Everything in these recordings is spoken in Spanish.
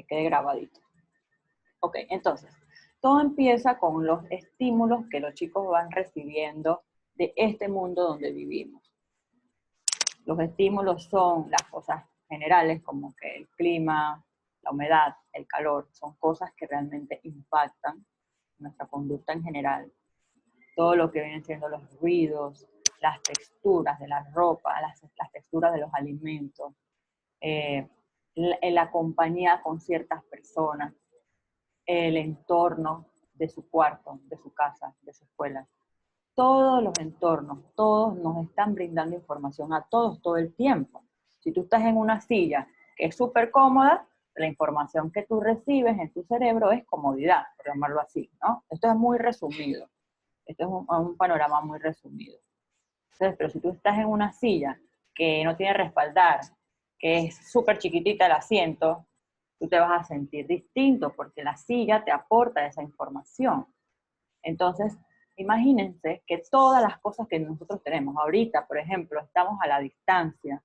quede grabadito. Ok, entonces, todo empieza con los estímulos que los chicos van recibiendo de este mundo donde vivimos. Los estímulos son las cosas generales como que el clima, la humedad, el calor, son cosas que realmente impactan nuestra conducta en general. Todo lo que vienen siendo los ruidos, las texturas de la ropa, las texturas de los alimentos, la compañía con ciertas personas, el entorno de su cuarto, de su casa, de su escuela. Todos los entornos, todos nos están brindando información a todos todo el tiempo. Si tú estás en una silla que es súper cómoda, la información que tú recibes en tu cerebro es comodidad, por llamarlo así, ¿no? Esto es muy resumido. Esto es un panorama muy resumido. Entonces, pero si tú estás en una silla que no tiene respaldar, que es súper chiquitita el asiento, tú te vas a sentir distinto porque la silla te aporta esa información. Entonces, imagínense que todas las cosas que nosotros tenemos ahorita, por ejemplo, estamos a la distancia,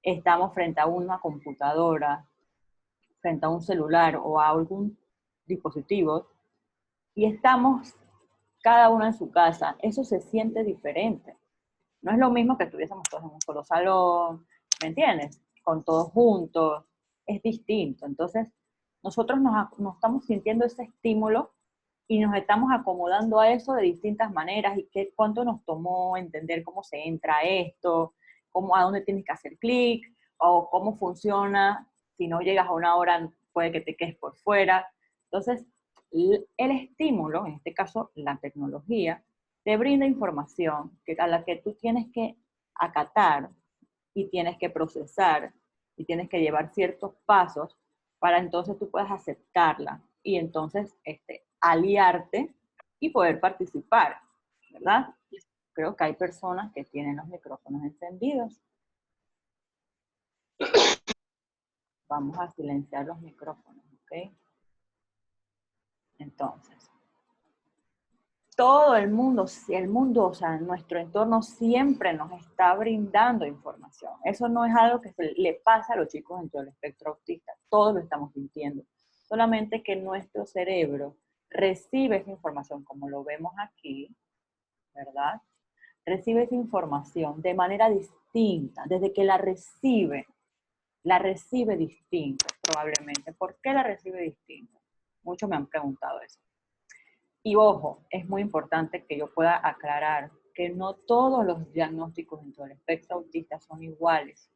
estamos frente a una computadora, frente a un celular o a algún dispositivo, y estamos cada uno en su casa. Eso se siente diferente. No es lo mismo que estuviésemos todos en un solo salón, ¿me entiendes? Con todos juntos, es distinto. Entonces, nosotros nos estamos sintiendo ese estímulo y nos estamos acomodando a eso de distintas maneras y cuánto nos tomó entender cómo se entra a esto, a dónde tienes que hacer clic, o cómo funciona, si no llegas a una hora puede que te quedes por fuera. Entonces, el estímulo, en este caso la tecnología, te brinda información a la que tú tienes que acatar y tienes que procesar y tienes que llevar ciertos pasos para entonces tú puedas aceptarla y entonces aliarte y poder participar, ¿verdad? Creo que hay personas que tienen los micrófonos encendidos. Vamos a silenciar los micrófonos, ¿ok? Entonces, todo el mundo, o sea, nuestro entorno siempre nos está brindando información. Eso no es algo que le pasa a los chicos en todo el espectro autista. Todos lo estamos sintiendo. Solamente que nuestro cerebro recibe esa información, como lo vemos aquí, ¿verdad? Recibe esa información de manera distinta. Desde que la recibe distinta, probablemente. ¿Por qué la recibe distinta? Muchos me han preguntado eso. Y ojo, es muy importante que yo pueda aclarar que no todos los diagnósticos dentro del espectro autista son iguales.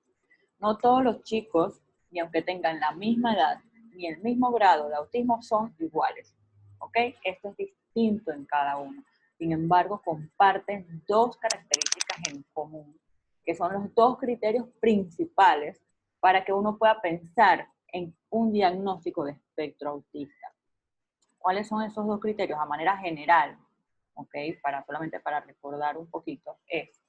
No todos los chicos, ni aunque tengan la misma edad, ni el mismo grado de autismo, son iguales. ¿Ok? Esto es distinto en cada uno. Sin embargo, comparten dos características en común, que son los dos criterios principales para que uno pueda pensar en un diagnóstico de espectro autista. ¿Cuáles son esos dos criterios? A manera general, ¿ok? Solamente para recordar un poquito, es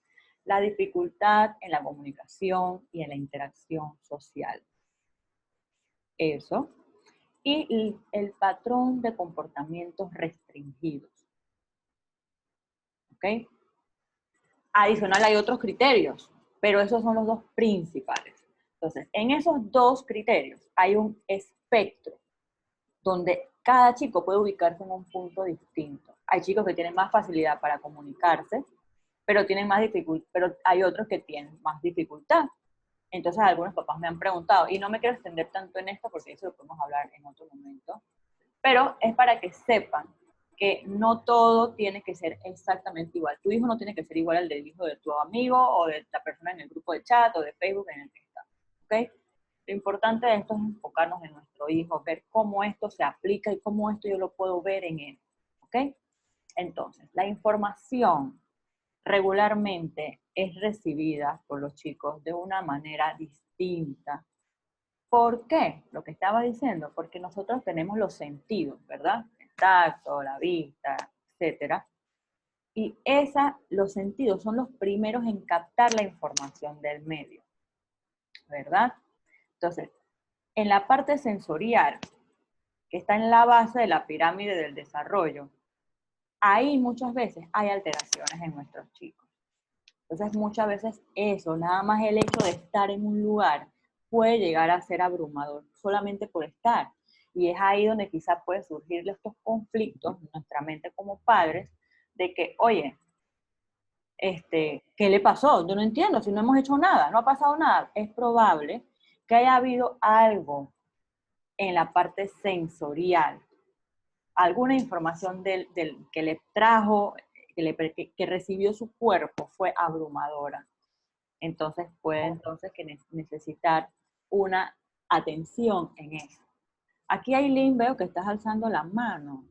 la dificultad en la comunicación y en la interacción social. Eso. Y el patrón de comportamientos restringidos. ¿Ok? Adicional hay otros criterios, pero esos son los dos principales. Entonces, en esos dos criterios hay un espectro donde cada chico puede ubicarse en un punto distinto. Hay chicos que tienen más facilidad para comunicarse, pero hay otros que tienen más dificultad. Entonces algunos papás me han preguntado, y no me quiero extender tanto en esto porque eso lo podemos hablar en otro momento, pero es para que sepan que no todo tiene que ser exactamente igual. Tu hijo no tiene que ser igual al del hijo de tu amigo o de la persona en el grupo de chat o de Facebook en el que está. ¿Ok? Lo importante de esto es enfocarnos en nuestro hijo, ver cómo esto se aplica y cómo esto yo lo puedo ver en él. ¿Ok? Entonces, la información regularmente es recibida por los chicos de una manera distinta. ¿Por qué? Lo que estaba diciendo, porque nosotros tenemos los sentidos, ¿verdad? El tacto, la vista, etc. Y los sentidos son los primeros en captar la información del medio, ¿verdad? Entonces, en la parte sensorial, que está en la base de la pirámide del desarrollo, ahí muchas veces hay alteraciones en nuestros chicos. Entonces, muchas veces eso, nada más el hecho de estar en un lugar, puede llegar a ser abrumador solamente por estar. Y es ahí donde quizá puede surgir estos conflictos en nuestra mente como padres, de que, oye, ¿qué le pasó? Yo no entiendo, si no hemos hecho nada, no ha pasado nada. Es probable que haya habido algo en la parte sensorial, alguna información que le trajo, que recibió su cuerpo fue abrumadora. Entonces puede necesitar una atención en eso. Aquí, Aileen, veo que estás alzando la mano.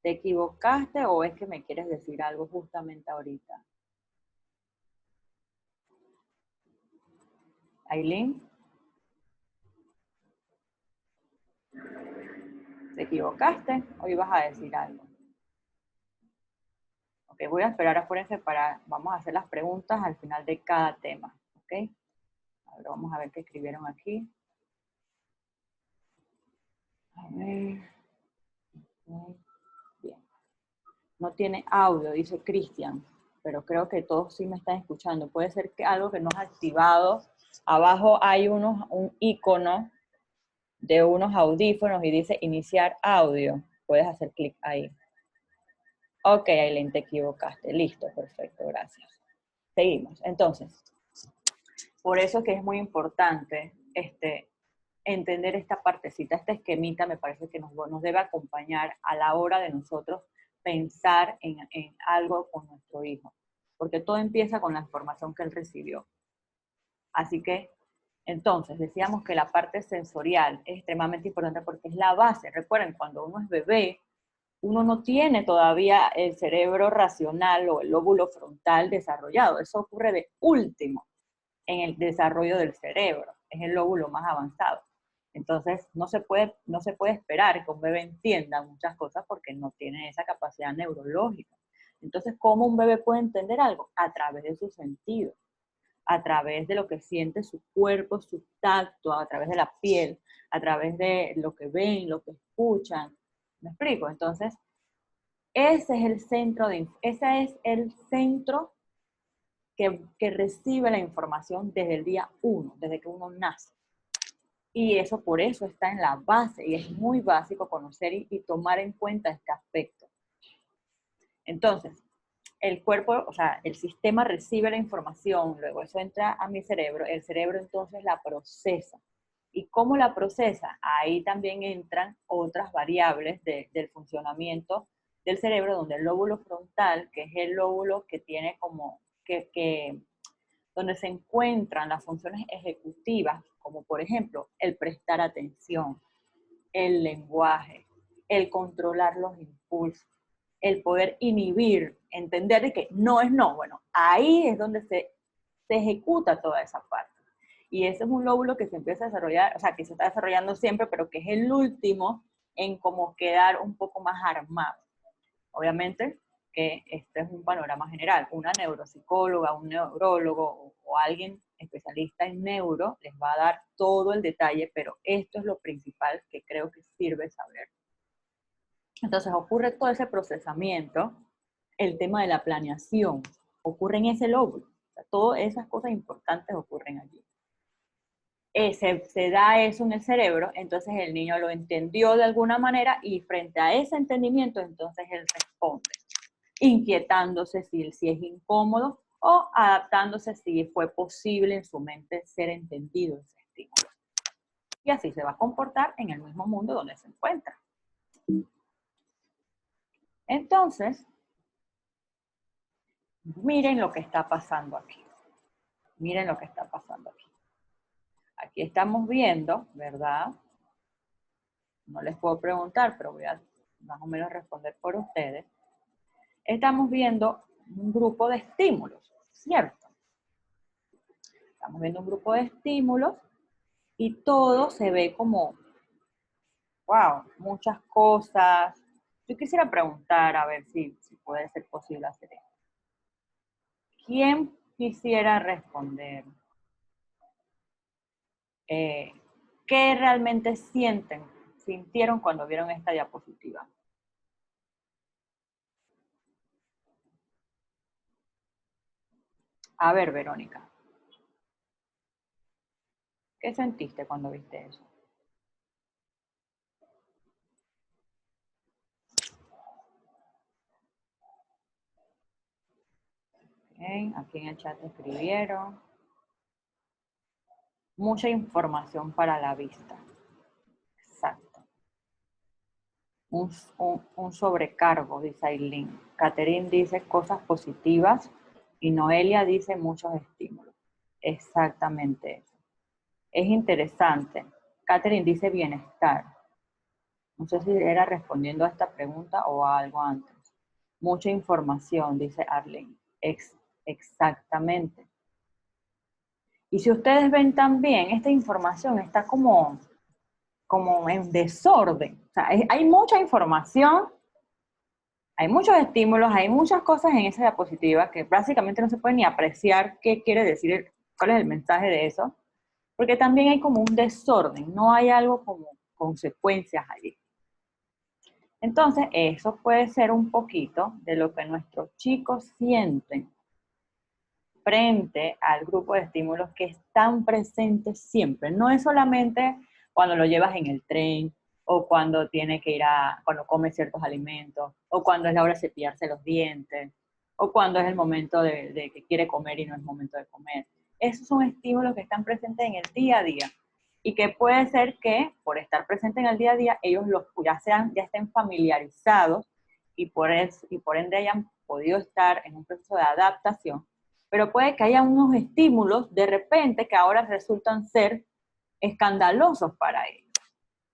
¿Te equivocaste o es que me quieres decir algo justamente ahorita? Aileen, ¿te equivocaste o ibas a decir algo? Ok, voy a esperar afuera vamos a hacer las preguntas al final de cada tema, ¿ok? Ahora vamos a ver qué escribieron aquí. A ver. Bien. No tiene audio, dice Cristian, pero creo que todos sí me están escuchando. Puede ser que algo que no es activado. Abajo hay un icono de unos audífonos y dice iniciar audio. Puedes hacer clic ahí. Ok, Aileen, te equivocaste. Listo, perfecto, gracias. Seguimos. Entonces, por eso es que es muy importante entender esta partecita, este esquemita me parece que nos debe acompañar a la hora de nosotros pensar en algo con nuestro hijo, porque todo empieza con la información que él recibió. Así que, entonces, decíamos que la parte sensorial es extremadamente importante porque es la base. Recuerden, cuando uno es bebé, uno no tiene todavía el cerebro racional o el lóbulo frontal desarrollado. Eso ocurre de último en el desarrollo del cerebro. Es el lóbulo más avanzado. Entonces, no se puede esperar que un bebé entienda muchas cosas porque no tiene esa capacidad neurológica. Entonces, ¿cómo un bebé puede entender algo? A través de sus sentidos, a través de lo que siente su cuerpo, su tacto, a través de la piel, a través de lo que ven, lo que escuchan. ¿Me explico? Entonces, ese es el centro que recibe la información desde el día 1, desde que uno nace. Y eso por eso está en la base y es muy básico conocer y tomar en cuenta este aspecto. Entonces, el cuerpo, o sea, el sistema recibe la información, luego eso entra a mi cerebro, el cerebro entonces la procesa. ¿Y cómo la procesa? Ahí también entran otras variables del funcionamiento del cerebro, donde el lóbulo frontal, que es el lóbulo que tiene como, donde se encuentran las funciones ejecutivas, como por ejemplo el prestar atención, el lenguaje, el controlar los impulsos, el poder inhibir, entender de que no es no. Bueno, ahí es donde se ejecuta toda esa parte. Y ese es un lóbulo que se empieza a desarrollar, o sea, que se está desarrollando siempre, pero que es el último en como quedar un poco más armado. Obviamente que este es un panorama general. Una neuropsicóloga, un neurólogo o alguien especialista en neuro les va a dar todo el detalle, pero esto es lo principal que creo que sirve saber. Entonces ocurre todo ese procesamiento, el tema de la planeación, ocurre en ese lóbulo. O sea, todas esas cosas importantes ocurren allí. Se da eso en el cerebro, entonces el niño lo entendió de alguna manera y frente a ese entendimiento, entonces él responde, inquietándose si es incómodo o adaptándose si fue posible en su mente ser entendido ese estímulo. Y así se va a comportar en el mismo mundo donde se encuentra. Entonces, miren lo que está pasando aquí. Miren lo que está pasando aquí. Aquí estamos viendo, ¿verdad? No les puedo preguntar, pero voy a más o menos responder por ustedes. Estamos viendo un grupo de estímulos, ¿cierto? Estamos viendo un grupo de estímulos y todo se ve como, wow, muchas cosas. Yo quisiera preguntar, a ver si puede ser posible hacer esto. ¿Quién quisiera responder? ¿Qué realmente sintieron cuando vieron esta diapositiva? A ver, Verónica. ¿Qué sentiste cuando viste eso? Okay, aquí en el chat escribieron. Mucha información para la vista. Exacto. Un sobrecargo, dice Aileen. Catherine dice cosas positivas y Noelia dice muchos estímulos. Exactamente eso. Es interesante. Catherine dice bienestar. No sé si era respondiendo a esta pregunta o a algo antes. Mucha información, dice Arlene. Exactamente. Y si ustedes ven también, esta información está como en desorden. O sea, hay mucha información, hay muchos estímulos, hay muchas cosas en esa diapositiva que básicamente no se puede ni apreciar qué quiere decir, cuál es el mensaje de eso, porque también hay como un desorden, no hay algo como consecuencias allí. Entonces, eso puede ser un poquito de lo que nuestros chicos sienten frente al grupo de estímulos que están presentes siempre. No es solamente cuando lo llevas en el tren, o cuando tiene que cuando come ciertos alimentos, o cuando es la hora de cepillarse los dientes, o cuando es el momento de que quiere comer y no es momento de comer. Esos son estímulos que están presentes en el día a día y que puede ser que por estar presentes en el día a día ellos ya estén familiarizados y por ende hayan podido estar en un proceso de adaptación, pero puede que haya unos estímulos de repente que ahora resultan ser escandalosos para ellos,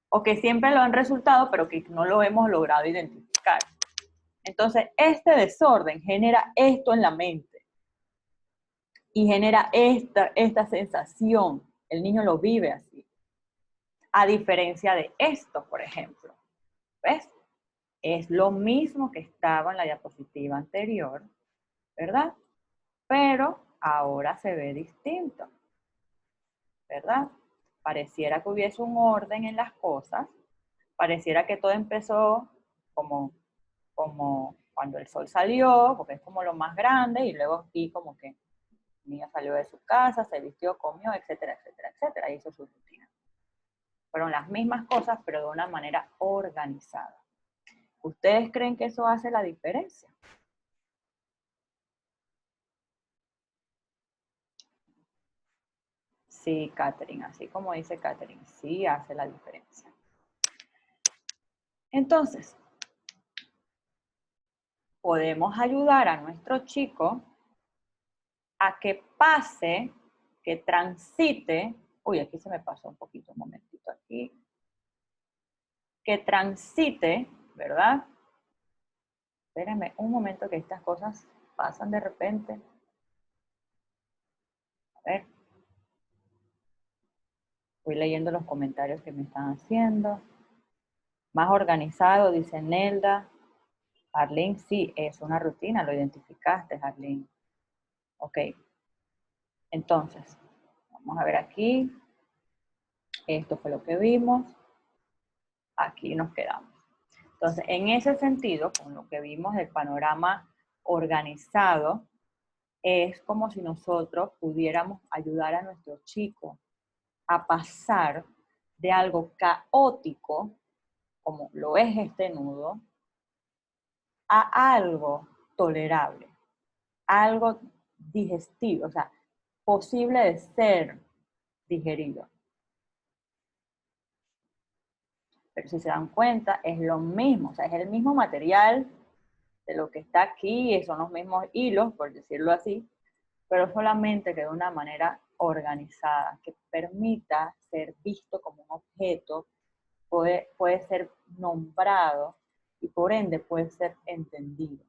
o que siempre lo han resultado, pero que no lo hemos logrado identificar. Entonces, este desorden genera esto en la mente y genera esta sensación. El niño lo vive así. A diferencia de esto, por ejemplo. ¿Ves? Es lo mismo que estaba en la diapositiva anterior, ¿verdad? Pero ahora se ve distinto, ¿verdad? Pareciera que hubiese un orden en las cosas, pareciera que todo empezó como cuando el sol salió, porque es como lo más grande, y luego aquí como que el niño salió de su casa, se vistió, comió, etcétera, etcétera, etcétera, y hizo su rutina. Fueron las mismas cosas, pero de una manera organizada. ¿Ustedes creen que eso hace la diferencia? Sí, Catherine, así como dice Catherine, sí hace la diferencia. Entonces, podemos ayudar a nuestro chico a que pase, que transite, uy, aquí se me pasó un poquito, un momentito aquí, que transite, ¿verdad? Espérenme un momento que estas cosas pasan de repente. A ver. Voy leyendo los comentarios que me están haciendo. Más organizado, dice Nelda. Arlene, sí, es una rutina, lo identificaste, Arlene. Ok. Entonces, vamos a ver aquí. Esto fue lo que vimos. Aquí nos quedamos. Entonces, en ese sentido, con lo que vimos del panorama organizado, es como si nosotros pudiéramos ayudar a nuestro chico a pasar de algo caótico, como lo es este nudo, a algo tolerable, algo digestivo, o sea, posible de ser digerido. Pero si se dan cuenta, es lo mismo, o sea, es el mismo material de lo que está aquí, son los mismos hilos, por decirlo así, pero solamente que de una manera organizada, que permita ser visto como un objeto, puede ser nombrado y por ende puede ser entendido.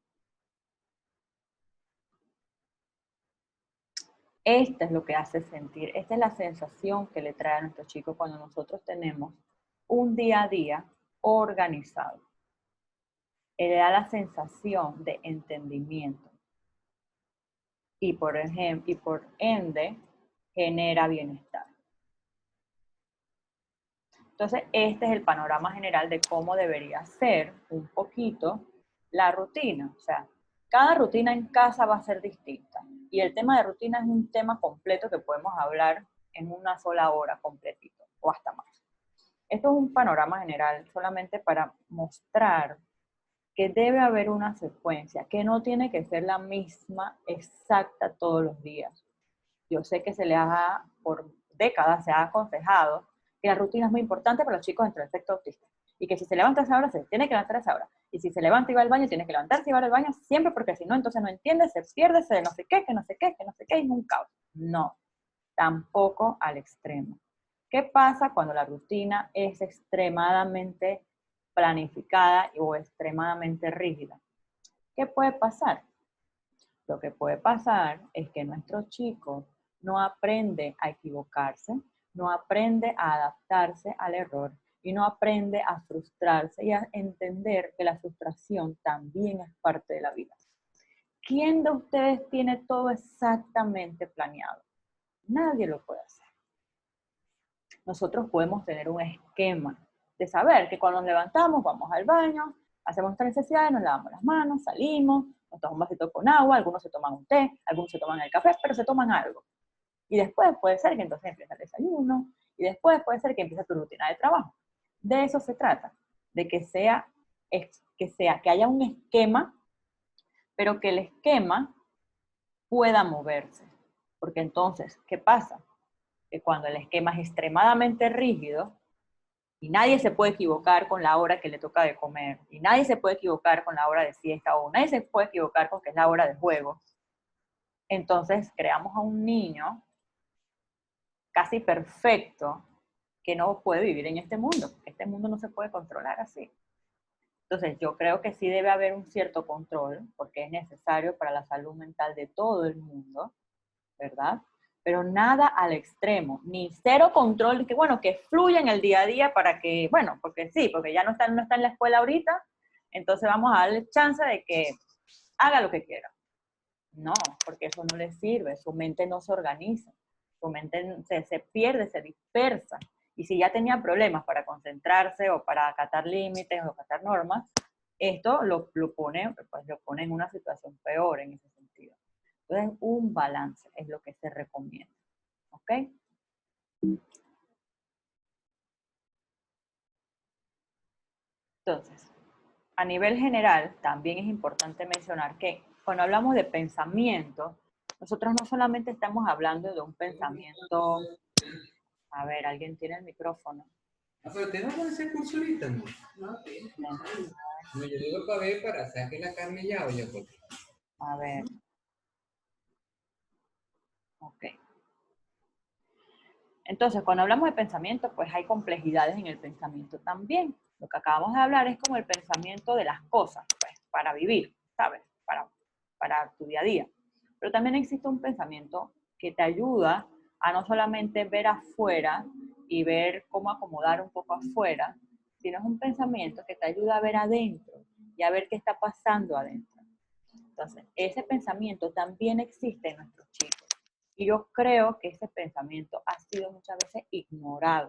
Esta es lo que hace sentir, esta es la sensación que le trae a nuestro chico cuando nosotros tenemos un día a día organizado. Él le da la sensación de entendimiento y por ende genera bienestar. Entonces, este es el panorama general de cómo debería ser un poquito la rutina. O sea, cada rutina en casa va a ser distinta. Y el tema de rutina es un tema completo que podemos hablar en una sola hora completito, o hasta más. Esto es un panorama general solamente para mostrar que debe haber una secuencia, que no tiene que ser la misma exacta todos los días. Yo sé que por décadas se ha aconsejado que la rutina es muy importante para los chicos entre el espectro autista. Y que si se levanta a esa hora, se tiene que levantar a esa hora. Y si se levanta y va al baño, tiene que levantarse y va al baño siempre, porque si no, entonces no entiende, se pierde, se no sé qué, que no sé qué, que no sé qué, y es un caos. No, tampoco al extremo. ¿Qué pasa cuando la rutina es extremadamente planificada o extremadamente rígida? ¿Qué puede pasar? Lo que puede pasar es que nuestro chico no aprende a equivocarse, no aprende a adaptarse al error y no aprende a frustrarse y a entender que la frustración también es parte de la vida. ¿Quién de ustedes tiene todo exactamente planeado? Nadie lo puede hacer. Nosotros podemos tener un esquema de saber que cuando nos levantamos vamos al baño, hacemos nuestras necesidades, nos lavamos las manos, salimos, nos tomamos un vasito con agua, algunos se toman un té, algunos se toman el café, pero se toman algo. Y después puede ser que entonces empiece el desayuno, y después puede ser que empiece tu rutina de trabajo. De eso se trata, de que haya un esquema, pero que el esquema pueda moverse. Porque entonces, ¿qué pasa? Que cuando el esquema es extremadamente rígido, y nadie se puede equivocar con la hora que le toca de comer, y nadie se puede equivocar con la hora de siesta, o nadie se puede equivocar con que es la hora de juego, entonces creamos a un niño casi perfecto que no puede vivir en este mundo. Este mundo no se puede controlar así. Entonces, yo creo que sí debe haber un cierto control, porque es necesario para la salud mental de todo el mundo, ¿verdad? Pero nada al extremo, ni cero control, que bueno, que fluya en el día a día para que, bueno, porque sí, porque ya no está en la escuela ahorita, entonces vamos a darle chance de que haga lo que quiera. No, porque eso no le sirve, su mente no se organiza, su mente se pierde, se dispersa. Y si ya tenía problemas para concentrarse o para acatar límites o acatar normas, esto lo pone en una situación peor en ese sentido. Entonces, un balance es lo que se recomienda. ¿Ok? Entonces, a nivel general, también es importante mencionar que cuando hablamos de pensamiento, nosotros no solamente estamos hablando de un pensamiento. A ver, alguien tiene el micrófono. Ah, pero te vas a hacer curso ahorita, ¿no? No, sí. No, yo digo para ver, para sacar la carne ya, oye, porque... A ver, ok. Entonces, cuando hablamos de pensamiento, pues hay complejidades en el pensamiento también. Lo que acabamos de hablar es como el pensamiento de las cosas, pues, para vivir, ¿sabes? Para tu día a día. Pero también existe un pensamiento que te ayuda a no solamente ver afuera y ver cómo acomodar un poco afuera, sino es un pensamiento que te ayuda a ver adentro y a ver qué está pasando adentro. Entonces, ese pensamiento también existe en nuestros chicos. Y yo creo que ese pensamiento ha sido muchas veces ignorado.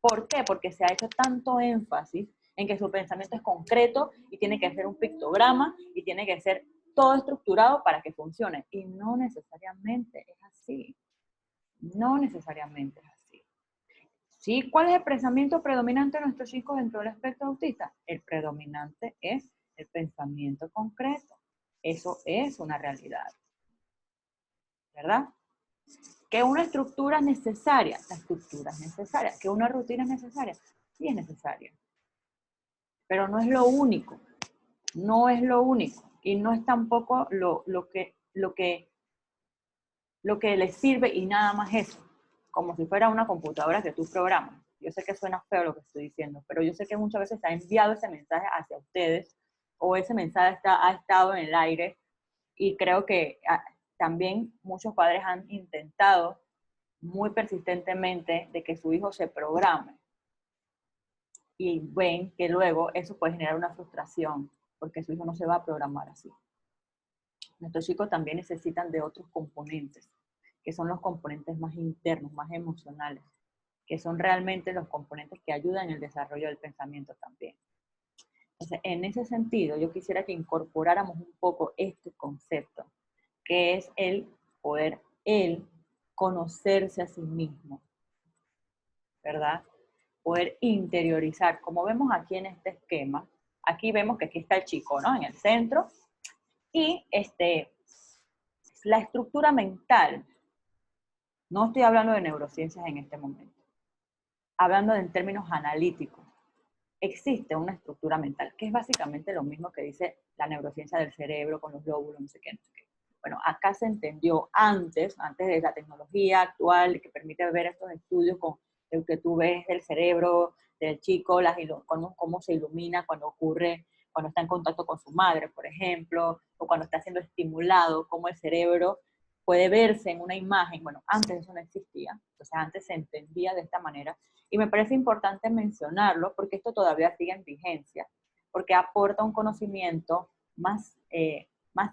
¿Por qué? Porque se ha hecho tanto énfasis en que su pensamiento es concreto y tiene que ser un pictograma y tiene que ser todo estructurado para que funcione. Y no necesariamente es así. No necesariamente es así. ¿Sí? ¿Cuál es el pensamiento predominante de nuestros chicos dentro del espectro autista? El predominante es el pensamiento concreto. Eso es una realidad, ¿verdad? Que una estructura es necesaria, la estructura es necesaria. Que una rutina es necesaria, sí es necesaria. Pero no es lo único, no es lo único. Y no es tampoco lo que les sirve y nada más eso. Como si fuera una computadora que tú programas. Yo sé que suena feo lo que estoy diciendo, pero yo sé que muchas veces se ha enviado ese mensaje hacia ustedes o ese mensaje ha estado en el aire y creo que también muchos padres han intentado muy persistentemente de que su hijo se programe y ven que luego eso puede generar una frustración porque su hijo no se va a programar así. Nuestros chicos también necesitan de otros componentes, que son los componentes más internos, más emocionales, que son realmente los componentes que ayudan en el desarrollo del pensamiento también. Entonces, en ese sentido, yo quisiera que incorporáramos un poco este concepto, que es el poder, conocerse a sí mismo, ¿verdad? Poder interiorizar, como vemos aquí en este esquema, aquí vemos que aquí está el chico, ¿no? En el centro, y la estructura mental, no estoy hablando de neurociencias en este momento, hablando en términos analíticos, existe una estructura mental, que es básicamente lo mismo que dice la neurociencia del cerebro con los lóbulos, no sé qué, no sé qué. Bueno, acá se entendió antes de la tecnología actual que permite ver estos estudios con el que tú ves del cerebro del chico, cómo se ilumina cuando ocurre, cuando está en contacto con su madre, por ejemplo, o cuando está siendo estimulado, cómo el cerebro puede verse en una imagen. Bueno, antes eso no existía, o sea, antes se entendía de esta manera, y me parece importante mencionarlo porque esto todavía sigue en vigencia, porque aporta un conocimiento más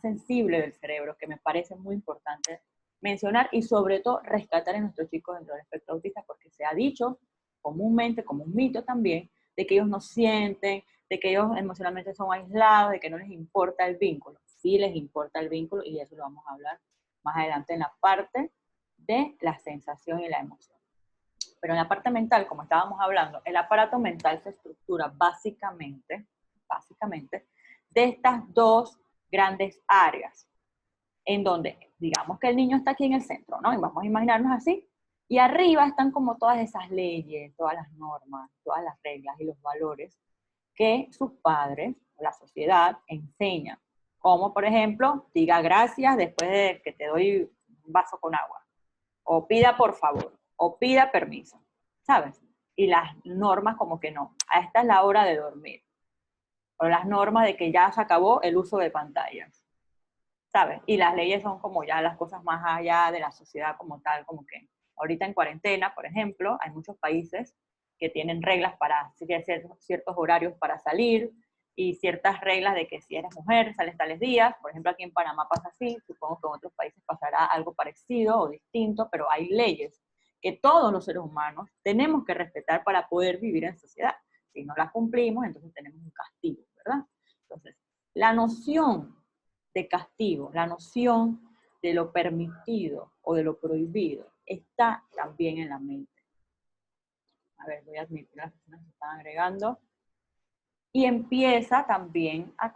sensible del cerebro, que me parece muy importante mencionar y sobre todo rescatar en nuestros chicos dentro del espectro autista, porque se ha dicho comúnmente, como un mito también, de que ellos no sienten, de que ellos emocionalmente son aislados, de que no les importa el vínculo. Sí les importa el vínculo y eso lo vamos a hablar más adelante en la parte de la sensación y la emoción. Pero en la parte mental, como estábamos hablando, el aparato mental se estructura básicamente de estas dos grandes áreas, en donde digamos que el niño está aquí en el centro, ¿no? Y vamos a imaginarnos así, y arriba están como todas esas leyes, todas las normas, todas las reglas y los valores que sus padres, la sociedad, enseñan. Como por ejemplo, diga gracias después de que te doy un vaso con agua, o pida por favor, o pida permiso, ¿sabes? Y las normas como que no, a esta es la hora de dormir, o las normas de que ya se acabó el uso de pantallas, ¿sabes? Y las leyes son como ya las cosas más allá de la sociedad como tal, como que ahorita en cuarentena, por ejemplo, hay muchos países que tienen reglas para ciertos horarios para salir y ciertas reglas de que si eres mujer sales tales días. Por ejemplo, aquí en Panamá pasa así, supongo que en otros países pasará algo parecido o distinto, pero hay leyes que todos los seres humanos tenemos que respetar para poder vivir en sociedad. Si no las cumplimos, entonces tenemos un castigo, ¿verdad? Entonces, la noción de castigo, la noción de lo permitido o de lo prohibido está también en la mente. A ver, voy a admitir las personas que están agregando. Y empieza también a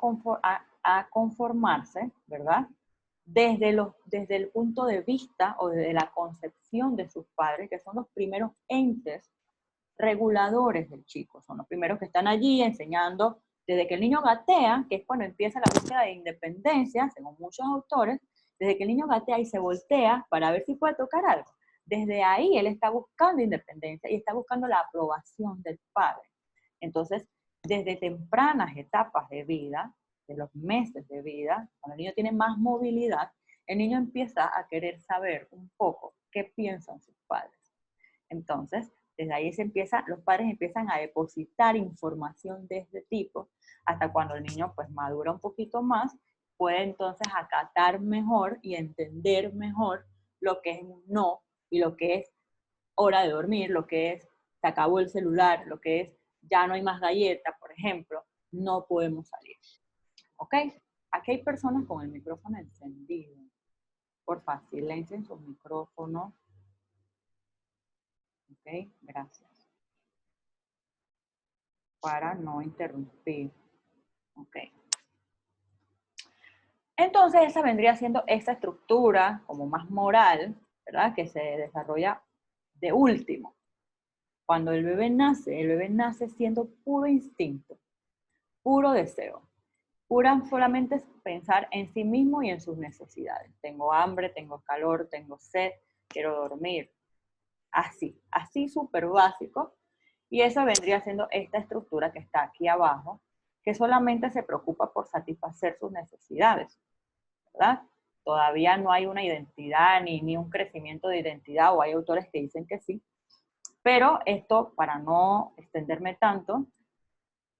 conformarse, ¿verdad? Desde el punto de vista o desde la concepción de sus padres, que son los primeros entes reguladores del chico, son los primeros que están allí enseñando desde que el niño gatea, que es cuando empieza la búsqueda de independencia, según muchos autores, desde que el niño gatea y se voltea para ver si puede tocar algo. Desde ahí él está buscando independencia y está buscando la aprobación del padre. Entonces, desde tempranas etapas de vida, de los meses de vida, cuando el niño tiene más movilidad, el niño empieza a querer saber un poco qué piensan sus padres. Entonces, desde ahí los padres empiezan a depositar información de este tipo, hasta cuando el niño pues madura un poquito más, puede entonces acatar mejor y entender mejor lo que es un no y lo que es hora de dormir, lo que es se acabó el celular, lo que es ya no hay más galleta, por ejemplo, no podemos salir. ¿Ok? Aquí hay personas con el micrófono encendido. Porfa, silencien sus micrófonos. Ok, gracias. Para no interrumpir. Ok. Entonces esa vendría siendo esa estructura como más moral, ¿verdad? Que se desarrolla de último. Cuando el bebé nace siendo puro instinto, puro deseo, pura solamente pensar en sí mismo y en sus necesidades. Tengo hambre, tengo calor, tengo sed, quiero dormir. Así súper básico. Y eso vendría siendo esta estructura que está aquí abajo, que solamente se preocupa por satisfacer sus necesidades, ¿verdad? Todavía no hay una identidad ni un crecimiento de identidad, o hay autores que dicen que sí, pero esto, para no extenderme tanto,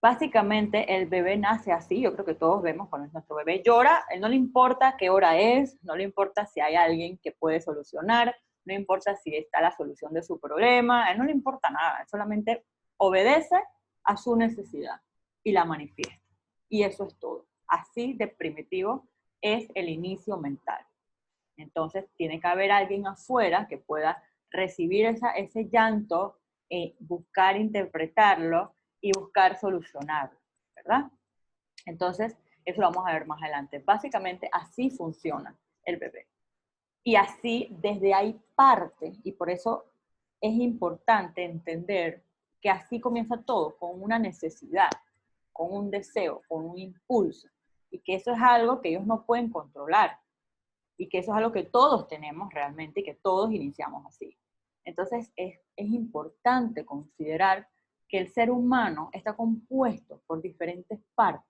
básicamente el bebé nace así. Yo creo que todos vemos cuando nuestro bebé llora, él no le importa qué hora es, no le importa si hay alguien que puede solucionar, no importa si está la solución de su problema, a él no le importa nada, él solamente obedece a su necesidad y la manifiesta. Y eso es todo. Así de primitivo es el inicio mental. Entonces tiene que haber alguien afuera que pueda recibir ese llanto, buscar interpretarlo y buscar solucionarlo, ¿verdad? Entonces, eso lo vamos a ver más adelante. Básicamente, así funciona el bebé. Y así, desde ahí parte, y por eso es importante entender que así comienza todo, con una necesidad, con un deseo, con un impulso, y que eso es algo que ellos no pueden controlar, y que eso es algo que todos tenemos realmente, y que todos iniciamos así. Entonces, es importante considerar que el ser humano está compuesto por diferentes partes,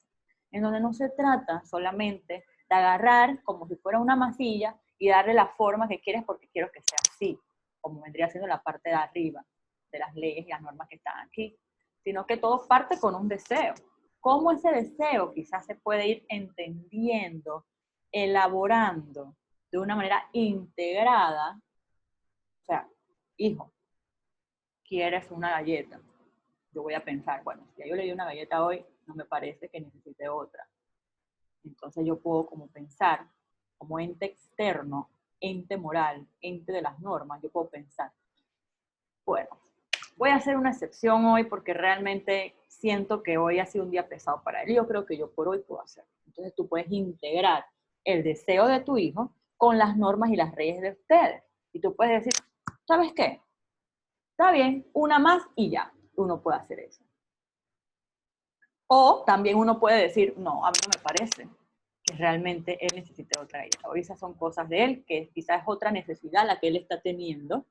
en donde no se trata solamente de agarrar como si fuera una masilla y darle la forma que quieres porque quiero que sea así, como vendría siendo la parte de arriba de las leyes y las normas que están aquí, sino que todo parte con un deseo. ¿Cómo ese deseo quizás se puede ir entendiendo, elaborando de una manera integrada? O sea, hijo, ¿quieres una galleta? Yo voy a pensar, bueno, si yo le di una galleta hoy, no me parece que necesite otra. Entonces yo puedo como pensar, como ente externo, ente moral, ente de las normas, yo puedo pensar, bueno, voy a hacer una excepción hoy porque realmente siento que hoy ha sido un día pesado para él. Yo creo que yo por hoy puedo hacerlo. Entonces tú puedes integrar el deseo de tu hijo con las normas y las leyes de ustedes. Y tú puedes decir, ¿sabes qué? Está bien, una más y ya. Uno puede hacer eso. O también uno puede decir, no, a mí no me parece que realmente él necesite otra galleta. O esas son cosas de él, que quizás es otra necesidad la que él está teniendo,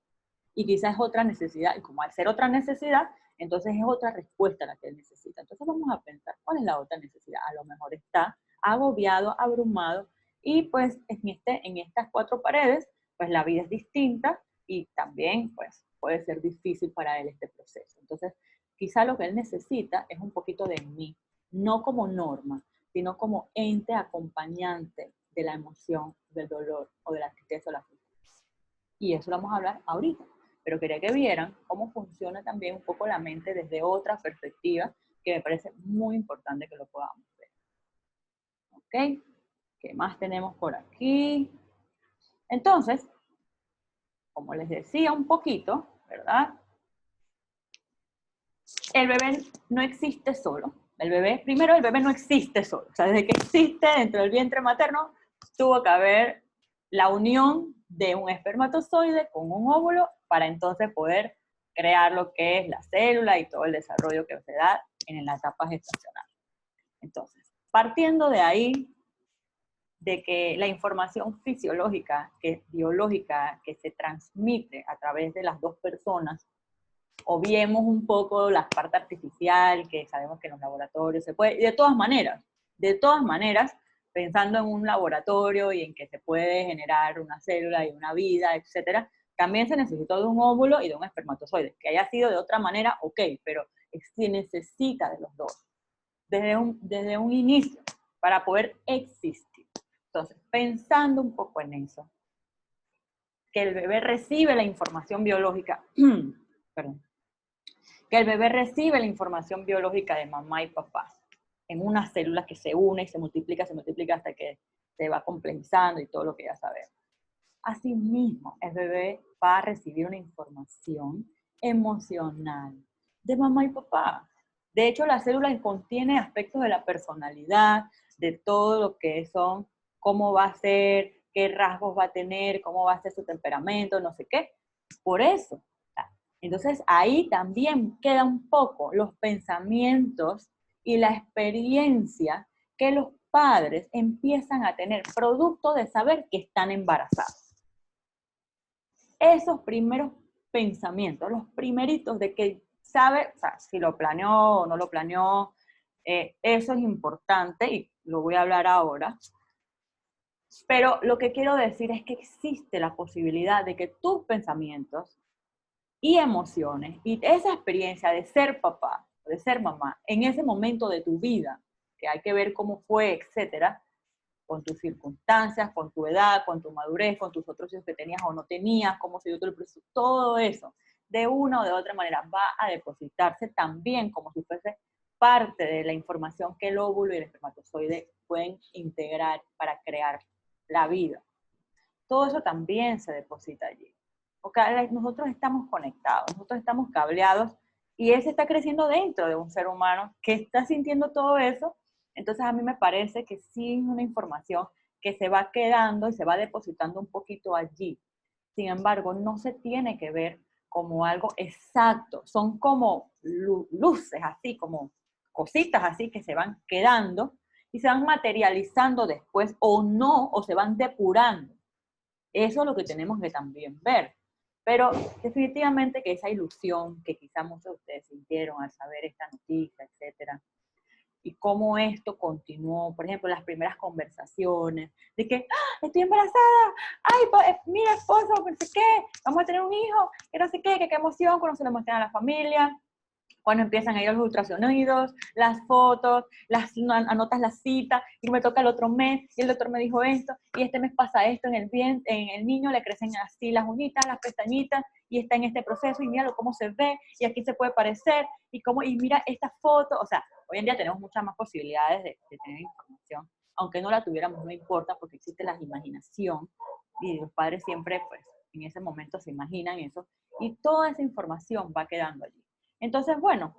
y quizás es otra necesidad, y como al ser otra necesidad, entonces es otra respuesta la que él necesita. Entonces vamos a pensar, ¿cuál es la otra necesidad? A lo mejor está agobiado, abrumado, y pues en estas cuatro paredes, pues la vida es distinta, y también pues puede ser difícil para él este proceso. Entonces, quizá lo que él necesita es un poquito de mí, no como norma, sino como ente acompañante de la emoción, del dolor, o de la tristeza o la frustración. Y eso lo vamos a hablar ahorita. Pero quería que vieran cómo funciona también un poco la mente desde otra perspectiva, que me parece muy importante que lo podamos ver. ¿Ok? ¿Qué más tenemos por aquí? Entonces, como les decía un poquito, ¿verdad? El bebé no existe solo. Primero el bebé no existe solo. O sea, desde que existe dentro del vientre materno, tuvo que haber la unión de un espermatozoide con un óvulo para entonces poder crear lo que es la célula y todo el desarrollo que se da en la etapa gestacional. Entonces, partiendo de ahí, de que la información fisiológica, biológica, que se transmite a través de las dos personas, obviemos un poco la parte artificial, que sabemos que en los laboratorios se puede, y de todas maneras, pensando en un laboratorio y en que se puede generar una célula y una vida, etcétera, también se necesitó de un óvulo y de un espermatozoide. Que haya sido de otra manera, ok, pero se necesita de los dos, desde un inicio, para poder existir. Entonces, pensando un poco en eso, que el bebé recibe la información biológica, perdón, que el bebé recibe la información biológica de mamá y papá en una célula que se une y se multiplica hasta que se va complejizando y todo lo que ya sabemos. Asimismo, el bebé va a recibir una información emocional de mamá y papá. De hecho, la célula contiene aspectos de la personalidad, de todo lo que son, cómo va a ser, qué rasgos va a tener, cómo va a ser su temperamento, no sé qué. Por eso, entonces ahí también queda un poco los pensamientos y la experiencia que los padres empiezan a tener producto de saber que están embarazados. Esos primeros pensamientos, los primeritos de que sabe, o sea, si lo planeó o no lo planeó, eso es importante y lo voy a hablar ahora. Pero lo que quiero decir es que existe la posibilidad de que tus pensamientos y emociones y esa experiencia de ser papá, de ser mamá, en ese momento de tu vida, que hay que ver cómo fue, etcétera, con tus circunstancias, con tu edad, con tu madurez, con tus otros hijos que tenías o no tenías, cómo se dio todo el proceso, todo eso, de una o de otra manera, va a depositarse también como si fuese parte de la información que el óvulo y el espermatozoide pueden integrar para crear la vida. todo eso también se deposita allí. Porque nosotros estamos conectados, nosotros estamos cableados y él se está creciendo dentro de un ser humano que está sintiendo todo eso. Entonces a mí me parece que sí es una información que se va quedando y se va depositando un poquito allí. Sin embargo, no se tiene que ver como algo exacto. Son como luces, así como cositas así que se van quedando y se van materializando después o no, o se van depurando. Eso es lo que tenemos que también ver. Pero definitivamente que esa ilusión que quizá muchos de ustedes sintieron al saber esta noticia, etcétera, y cómo esto continuó, por ejemplo, las primeras conversaciones, de que, ¡ah, estoy embarazada! ¡Ay, mira, esposo, no sé qué! Vamos a tener un hijo, que no sé qué, que qué emoción cuando se lo muestran a la familia. Cuando empiezan a ir los ultrasonidos, las fotos, anotas la cita, y me toca el otro mes, y el doctor me dijo esto, y este mes pasa esto en el niño le crecen así las uñitas, las pestañitas, y está en este proceso, y míralo cómo se ve, y aquí se puede parecer, y mira esta foto. O sea, hoy en día tenemos muchas más posibilidades de tener información, aunque no la tuviéramos, no importa, porque existe la imaginación, y los padres siempre, pues, en ese momento se imaginan eso, y toda esa información va quedando allí. Entonces, bueno,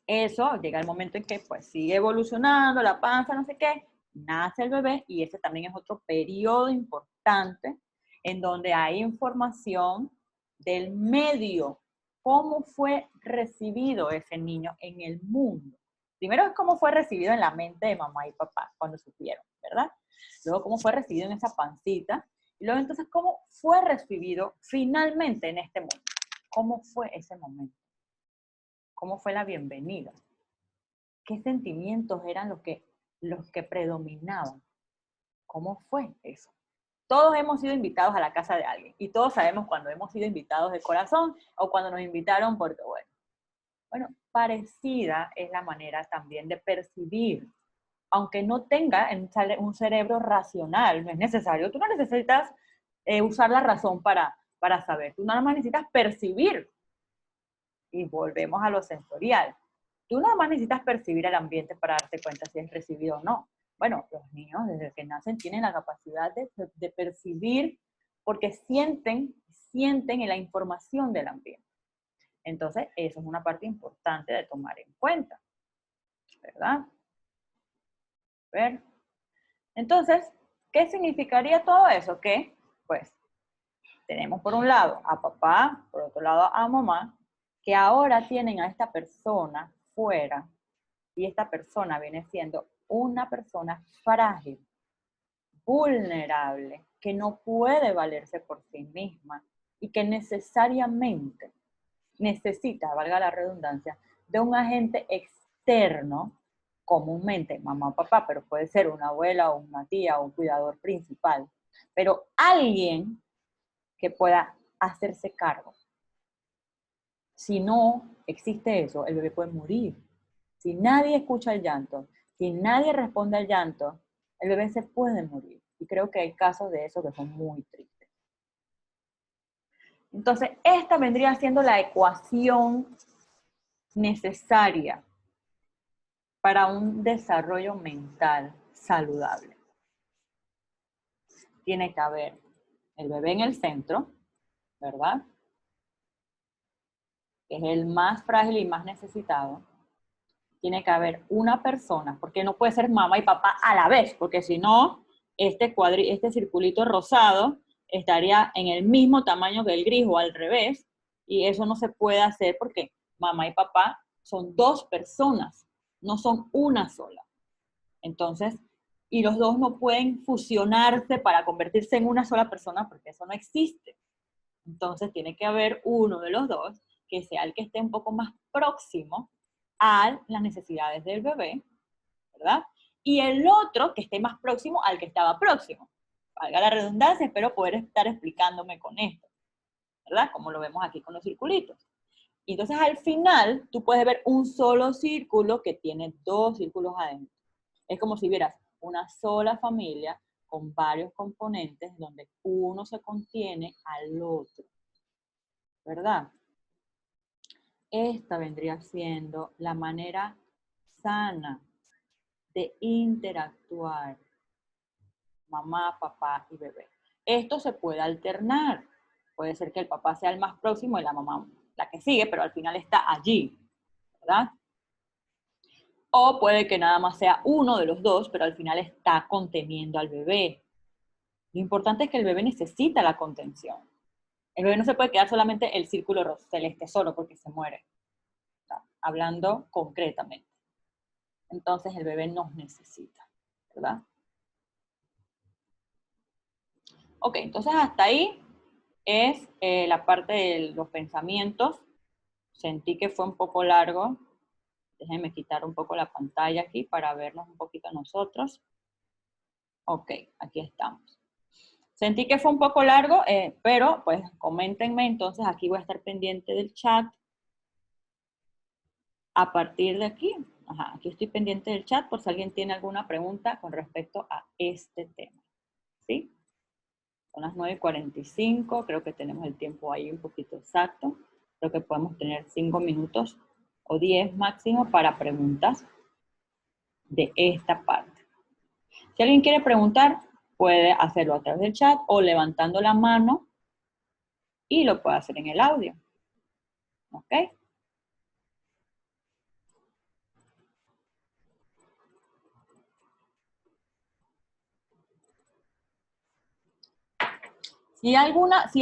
eso llega el momento en que pues sigue evolucionando, la panza, no sé qué, nace el bebé y ese también es otro periodo importante en donde hay información del medio, cómo fue recibido ese niño en el mundo. Primero es cómo fue recibido en la mente de mamá y papá cuando supieron, ¿verdad? Luego cómo fue recibido en esa pancita y luego entonces cómo fue recibido finalmente en este mundo. ¿Cómo fue ese momento? ¿Cómo fue la bienvenida? ¿Qué sentimientos eran los que predominaban? ¿Cómo fue eso? Todos hemos sido invitados a la casa de alguien y todos sabemos cuando hemos sido invitados de corazón o cuando nos invitaron porque, bueno, parecida es la manera también de percibir, aunque no tenga un cerebro racional, no es necesario, tú no necesitas usar la razón para saber, tú nada más necesitas percibir. Y volvemos a lo sensorial. Tú nada más necesitas percibir el ambiente para darte cuenta si es recibido o no. Bueno, los niños desde que nacen tienen la capacidad de percibir porque sienten en la información del ambiente. Entonces, eso es una parte importante de tomar en cuenta, ¿verdad? A ver. Entonces, ¿qué significaría todo eso? Que, pues, tenemos por un lado a papá, por otro lado a mamá, que ahora tienen a esta persona fuera y esta persona viene siendo una persona frágil, vulnerable, que no puede valerse por sí misma y que necesariamente necesita, valga la redundancia, de un agente externo, comúnmente mamá o papá, pero puede ser una abuela o una tía o un cuidador principal, pero alguien que pueda hacerse cargo. Si no existe eso, el bebé puede morir. Si nadie escucha el llanto, si nadie responde al llanto, el bebé se puede morir. Y creo que hay casos de eso que son muy tristes. Entonces, esta vendría siendo la ecuación necesaria para un desarrollo mental saludable. Tiene que haber el bebé en el centro, ¿verdad? Que es el más frágil y más necesitado. Tiene que haber una persona, porque no puede ser mamá y papá a la vez, porque si no, este circulito rosado estaría en el mismo tamaño que el gris o al revés, y eso no se puede hacer porque mamá y papá son dos personas, no son una sola. Entonces, y los dos no pueden fusionarse para convertirse en una sola persona porque eso no existe. Entonces tiene que haber uno de los dos que sea el que esté un poco más próximo a las necesidades del bebé, ¿verdad? Y el otro que esté más próximo al que estaba próximo. Valga la redundancia, espero poder estar explicándome con esto, ¿verdad? Como lo vemos aquí con los circulitos. Y entonces al final tú puedes ver un solo círculo que tiene dos círculos adentro. Es como si vieras una sola familia con varios componentes donde uno se contiene al otro, ¿verdad? Esta vendría siendo la manera sana de interactuar mamá, papá y bebé. Esto se puede alternar. Puede ser que el papá sea el más próximo y la mamá la que sigue, pero al final está allí, ¿verdad? O puede que nada más sea uno de los dos, pero al final está conteniendo al bebé. Lo importante es que el bebé necesita la contención. El bebé no se puede quedar solamente el círculo celeste solo porque se muere. ¿Está? Hablando concretamente. Entonces el bebé nos necesita, ¿verdad? Ok, entonces hasta ahí es la parte de los pensamientos. Sentí que fue un poco largo. Déjenme quitar un poco la pantalla aquí para vernos un poquito nosotros. Ok, aquí estamos. Sentí que fue un poco largo, pero pues coméntenme, entonces aquí voy a estar pendiente del chat. A partir de aquí, aquí estoy pendiente del chat por si alguien tiene alguna pregunta con respecto a este tema. ¿Sí? Son las 9:45, creo que tenemos el tiempo ahí un poquito exacto. Creo que podemos tener 5 minutos o 10 máximo para preguntas de esta parte. Si alguien quiere preguntar, puede hacerlo a través del chat o levantando la mano y lo puede hacer en el audio. ¿Ok? Si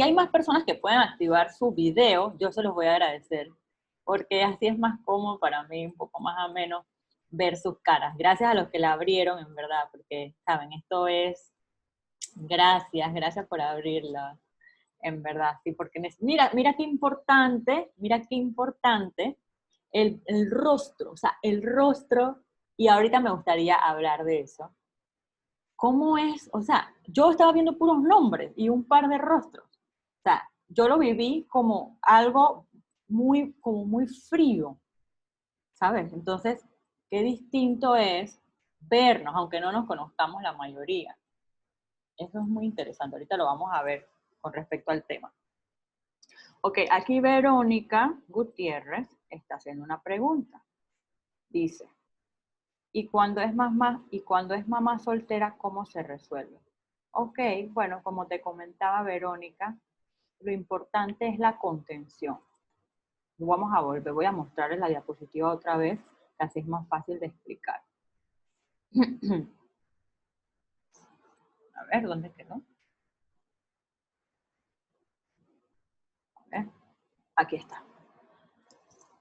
hay más personas que pueden activar su video, yo se los voy a agradecer, porque así es más cómodo para mí, un poco más ameno ver sus caras. Gracias a los que la abrieron, en verdad, porque, saben, esto es, gracias por abrirla, en verdad, sí, porque mira qué importante el rostro, o sea, el rostro, y ahorita me gustaría hablar de eso. ¿Cómo es? O sea, yo estaba viendo puros nombres y un par de rostros. O sea, yo lo viví como algo como muy frío, ¿sabes? Entonces, qué distinto es vernos, aunque no nos conozcamos la mayoría. Eso es muy interesante. Ahorita lo vamos a ver con respecto al tema. Ok, aquí Verónica Gutiérrez está haciendo una pregunta. Dice, ¿y cuando es mamá soltera, cómo se resuelve? Ok, bueno, como te comentaba Verónica, lo importante es la contención. Vamos a volver, voy a mostrarles la diapositiva otra vez, que así es más fácil de explicar. A ver, ¿dónde quedó? A ver, aquí está.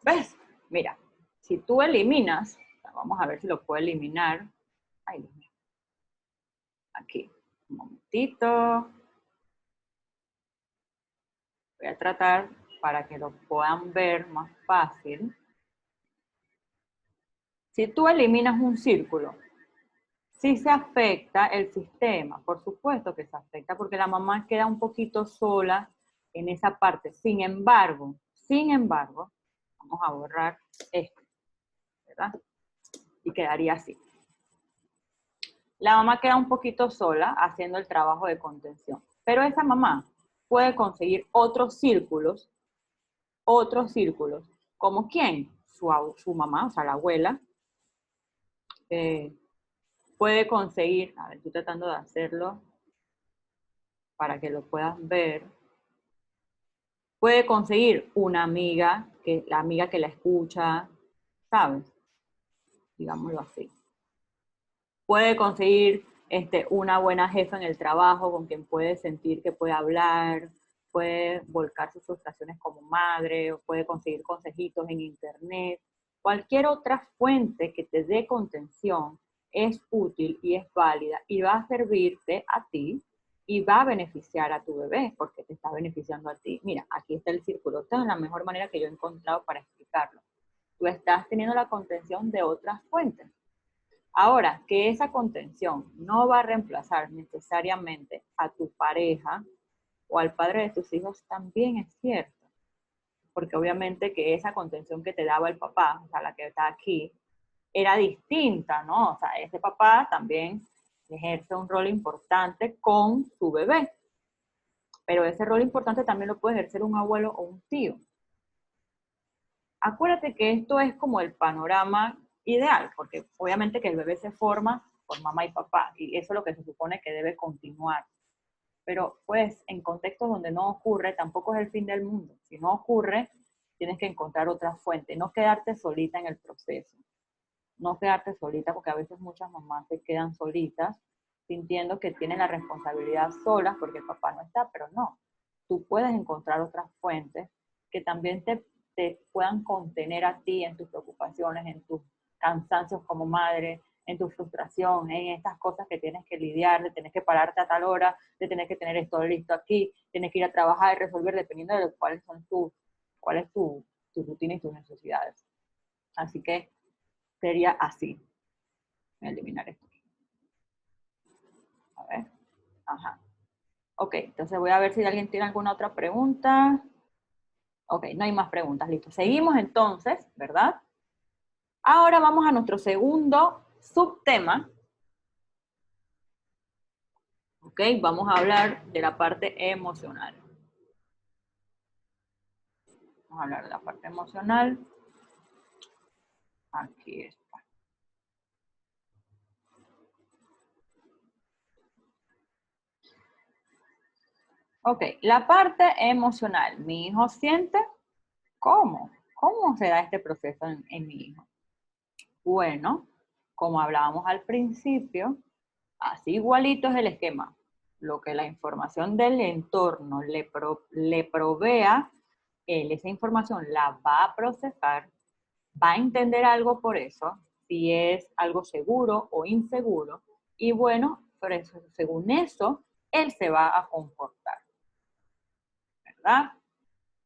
¿Ves? Mira, si tú eliminas, vamos a ver si lo puedo eliminar. Ay, Dios mío. Aquí, un momentito. Voy a tratar para que lo puedan ver más fácil. Si tú eliminas un círculo, sí se afecta el sistema, por supuesto que se afecta, porque la mamá queda un poquito sola en esa parte. Sin embargo, vamos a borrar esto, ¿verdad? Y quedaría así. La mamá queda un poquito sola haciendo el trabajo de contención, pero esa mamá puede conseguir otros círculos, ¿como quién? Su mamá, o sea, la abuela, puede conseguir, a ver, estoy tratando de hacerlo para que lo puedan ver, puede conseguir una amiga, la amiga que la escucha, ¿sabes? Digámoslo así. Puede conseguir una buena jefa en el trabajo con quien puede sentir que puede hablar, puede volcar sus frustraciones como madre, o puede conseguir consejitos en internet. Cualquier otra fuente que te dé contención es útil y es válida y va a servirte a ti y va a beneficiar a tu bebé porque te está beneficiando a ti. Mira, aquí está el círculo. Esta es la mejor manera que yo he encontrado para explicarlo. Tú estás teniendo la contención de otras fuentes. Ahora, que esa contención no va a reemplazar necesariamente a tu pareja o al padre de tus hijos también es cierto. Porque obviamente que esa contención que te daba el papá, o sea, la que está aquí, era distinta, ¿no? O sea, ese papá también ejerce un rol importante con su bebé. Pero ese rol importante también lo puede ejercer un abuelo o un tío. Acuérdate que esto es como el panorama ideal, porque obviamente que el bebé se forma por mamá y papá, y eso es lo que se supone que debe continuar. pero pues en contextos donde no ocurre, tampoco es el fin del mundo. Si no ocurre, tienes que encontrar otra fuente, no quedarte solita en el proceso. No quedarte solita, porque a veces muchas mamás se quedan solitas, sintiendo que tienen la responsabilidad solas porque el papá no está, pero no. Tú puedes encontrar otras fuentes que también te puedan contener a ti en tus preocupaciones, en tus cansancios como madre, en tu frustración, en estas cosas que tienes que lidiar, de tener que pararte a tal hora, de tener que tener esto listo aquí, tienes que ir a trabajar y resolver dependiendo de cuál es tu rutina y tus necesidades. Así que sería así. Voy a eliminar esto. A ver. Ajá. Ok, entonces voy a ver si alguien tiene alguna otra pregunta. Ok, no hay más preguntas, listo. Seguimos entonces, ¿verdad? Ahora vamos a nuestro segundo subtema. Ok, vamos a hablar de la parte emocional. Vamos a hablar de la parte emocional. Aquí está. Ok, la parte emocional. Mi hijo siente, ¿cómo? ¿Cómo se da este proceso en mi hijo? Bueno, como hablábamos al principio, así igualito es el esquema. Lo que la información del entorno le provea, él esa información la va a procesar, va a entender algo por eso, si es algo seguro o inseguro, y bueno, por eso, según eso, él se va a comportar, ¿verdad?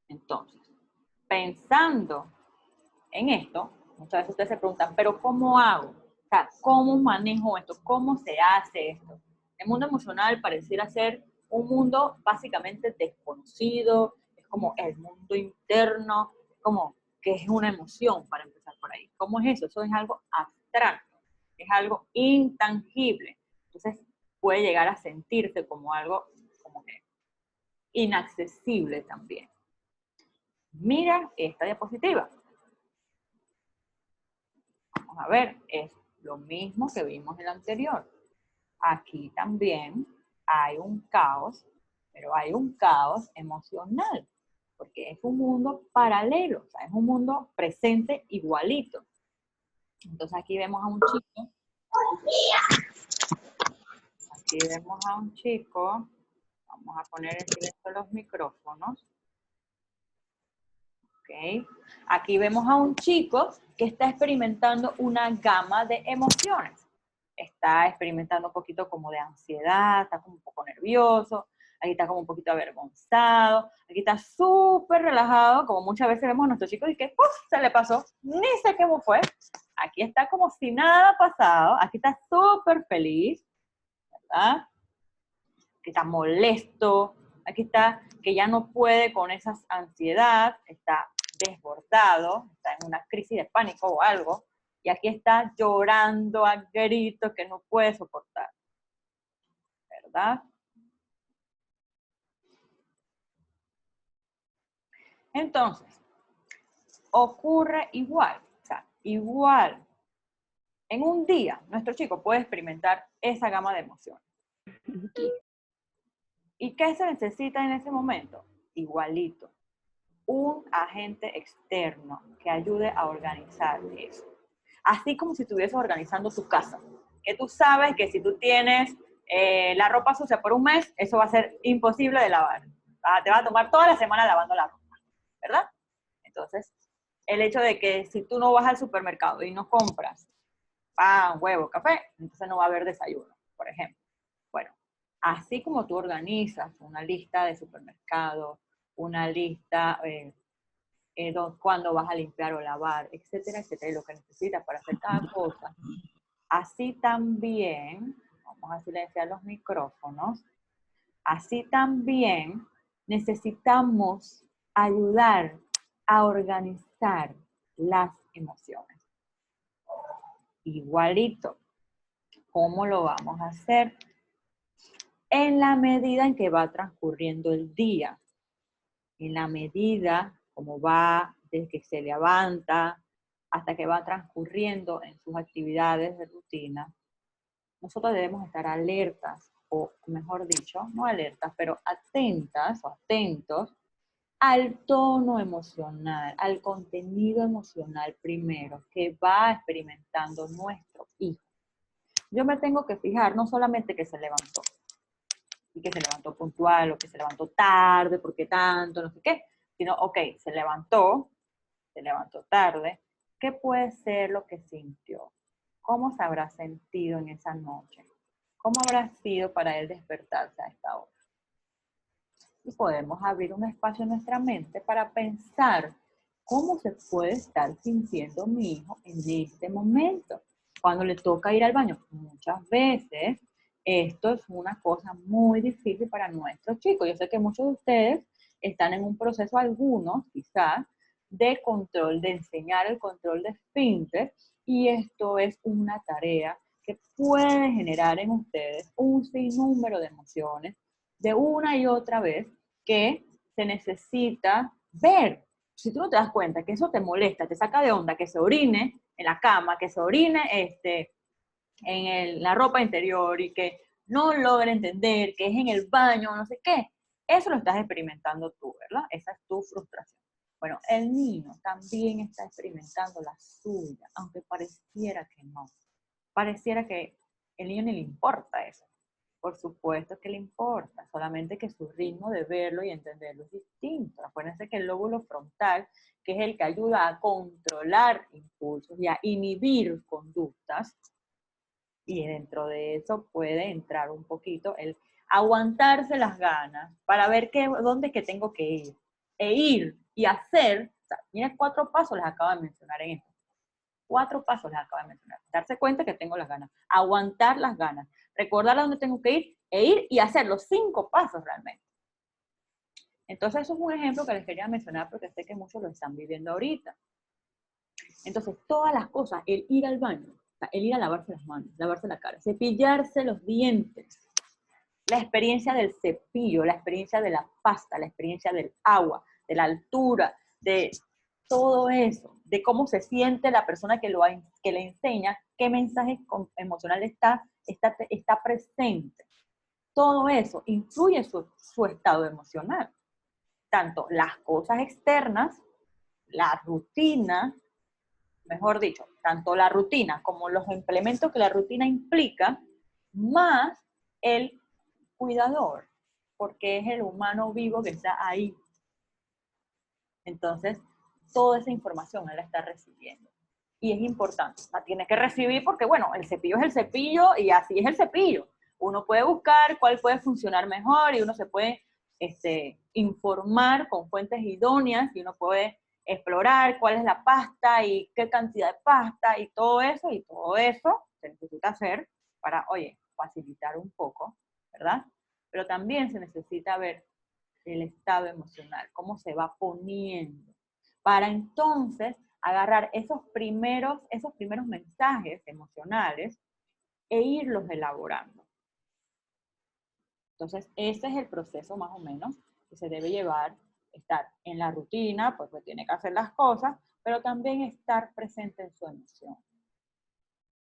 Entonces, pensando en esto, muchas veces ustedes se preguntan, ¿pero cómo hago? O sea, ¿cómo manejo esto? ¿Cómo se hace esto? El mundo emocional pareciera ser un mundo básicamente desconocido, es como el mundo interno, como que es una emoción para empezar por ahí. ¿Cómo es eso? Eso es algo abstracto, es algo intangible. Entonces puede llegar a sentirse como algo como que inaccesible también. Mira esta diapositiva. Vamos a ver, es lo mismo que vimos en la anterior. Aquí también hay un caos, pero hay un caos emocional, porque es un mundo paralelo, o sea, es un mundo presente igualito. Entonces aquí vemos a un chico, vamos a poner en silencio los micrófonos. Okay. Aquí vemos a un chico que está experimentando una gama de emociones. Está experimentando un poquito como de ansiedad, está como un poco nervioso, aquí está como un poquito avergonzado, aquí está súper relajado, como muchas veces vemos a nuestros chicos y que ¡puf! Se le pasó, ni sé cómo fue. Aquí está como si nada ha pasado, aquí está súper feliz, ¿verdad? Aquí está molesto, aquí está que ya no puede con esa ansiedad, está desbordado, está en una crisis de pánico o algo, y aquí está llorando a gritos que no puede soportar, ¿verdad? Entonces, ocurre igual, o sea, igual. En un día, nuestro chico puede experimentar esa gama de emociones. ¿Y qué se necesita en ese momento? Igualito. Un agente externo que ayude a organizar eso. Así como si estuvieses organizando tu casa. Que tú sabes que si tú tienes la ropa sucia por un mes, eso va a ser imposible de lavar. Te va a tomar toda la semana lavando la ropa, ¿verdad? Entonces, el hecho de que si tú no vas al supermercado y no compras pan, huevo, café, entonces no va a haber desayuno, por ejemplo. Bueno, así como tú organizas una lista de supermercado, una lista cuando vas a limpiar o lavar, etcétera, etcétera, y lo que necesitas para hacer cada cosa. Así también, vamos a silenciar los micrófonos, así también necesitamos ayudar a organizar las emociones. Igualito, ¿cómo lo vamos a hacer? En la medida en que va transcurriendo el día, en la medida como va desde que se levanta hasta que va transcurriendo en sus actividades de rutina, nosotros debemos estar alertas o mejor dicho, no alertas, pero atentas o atentos al tono emocional, al contenido emocional primero que va experimentando nuestro hijo. Yo me tengo que fijar no solamente que se levantó, y que se levantó puntual, o que se levantó tarde, porque tanto, no sé qué, sino, ok, se levantó tarde, ¿qué puede ser lo que sintió? ¿Cómo se habrá sentido en esa noche? ¿Cómo habrá sido para él despertarse a esta hora? Y podemos abrir un espacio en nuestra mente para pensar cómo se puede estar sintiendo mi hijo en este momento. Cuando le toca ir al baño, muchas veces esto es una cosa muy difícil para nuestros chicos. Yo sé que muchos de ustedes están en un proceso, algunos quizás, de control, de enseñar el control de esfínter, y esto es una tarea que puede generar en ustedes un sinnúmero de emociones de una y otra vez que se necesita ver. Si tú no te das cuenta que eso te molesta, te saca de onda, que se orine en la cama, que se orine la ropa interior y que no logra entender que es en el baño, no sé qué, eso lo estás experimentando tú, ¿verdad? Esa es tu frustración. Bueno, el niño también está experimentando la suya, aunque pareciera que no. Pareciera que el niño ni le importa eso. Por supuesto que le importa, solamente que su ritmo de verlo y entenderlo es distinto. Acuérdense que el lóbulo frontal, que es el que ayuda a controlar impulsos y a inhibir conductas, y dentro de eso puede entrar un poquito el aguantarse las ganas para ver dónde es que tengo que ir. E ir y hacer, o sea, mira, 4 pasos les acabo de mencionar en esto. 4 pasos les acabo de mencionar. Darse cuenta que tengo las ganas. Aguantar las ganas. Recordar a dónde tengo que ir e ir y hacer los 5 pasos realmente. Entonces eso es un ejemplo que les quería mencionar porque sé que muchos lo están viviendo ahorita. Entonces todas las cosas, el ir al baño, el ir a lavarse las manos, lavarse la cara, cepillarse los dientes, la experiencia del cepillo, la experiencia de la pasta, la experiencia del agua, de la altura, de todo eso, de cómo se siente la persona que le enseña, qué mensaje emocional está presente. Todo eso influye en su estado emocional. Tanto las cosas externas, la rutina, mejor dicho, tanto la rutina como los implementos que la rutina implica, más el cuidador, porque es el humano vivo que está ahí. Entonces, toda esa información él la está recibiendo. Y es importante, la tiene que recibir porque, bueno, el cepillo es el cepillo y así es el cepillo. Uno puede buscar cuál puede funcionar mejor y uno se puede informar con fuentes idóneas y uno puede explorar cuál es la pasta y qué cantidad de pasta y todo eso se necesita hacer para, oye, facilitar un poco, ¿verdad? Pero también se necesita ver el estado emocional, cómo se va poniendo, para entonces agarrar esos primeros mensajes emocionales e irlos elaborando. Entonces, ese es el proceso más o menos que se debe llevar, estar en la rutina, pues tiene que hacer las cosas, pero también estar presente en su emoción.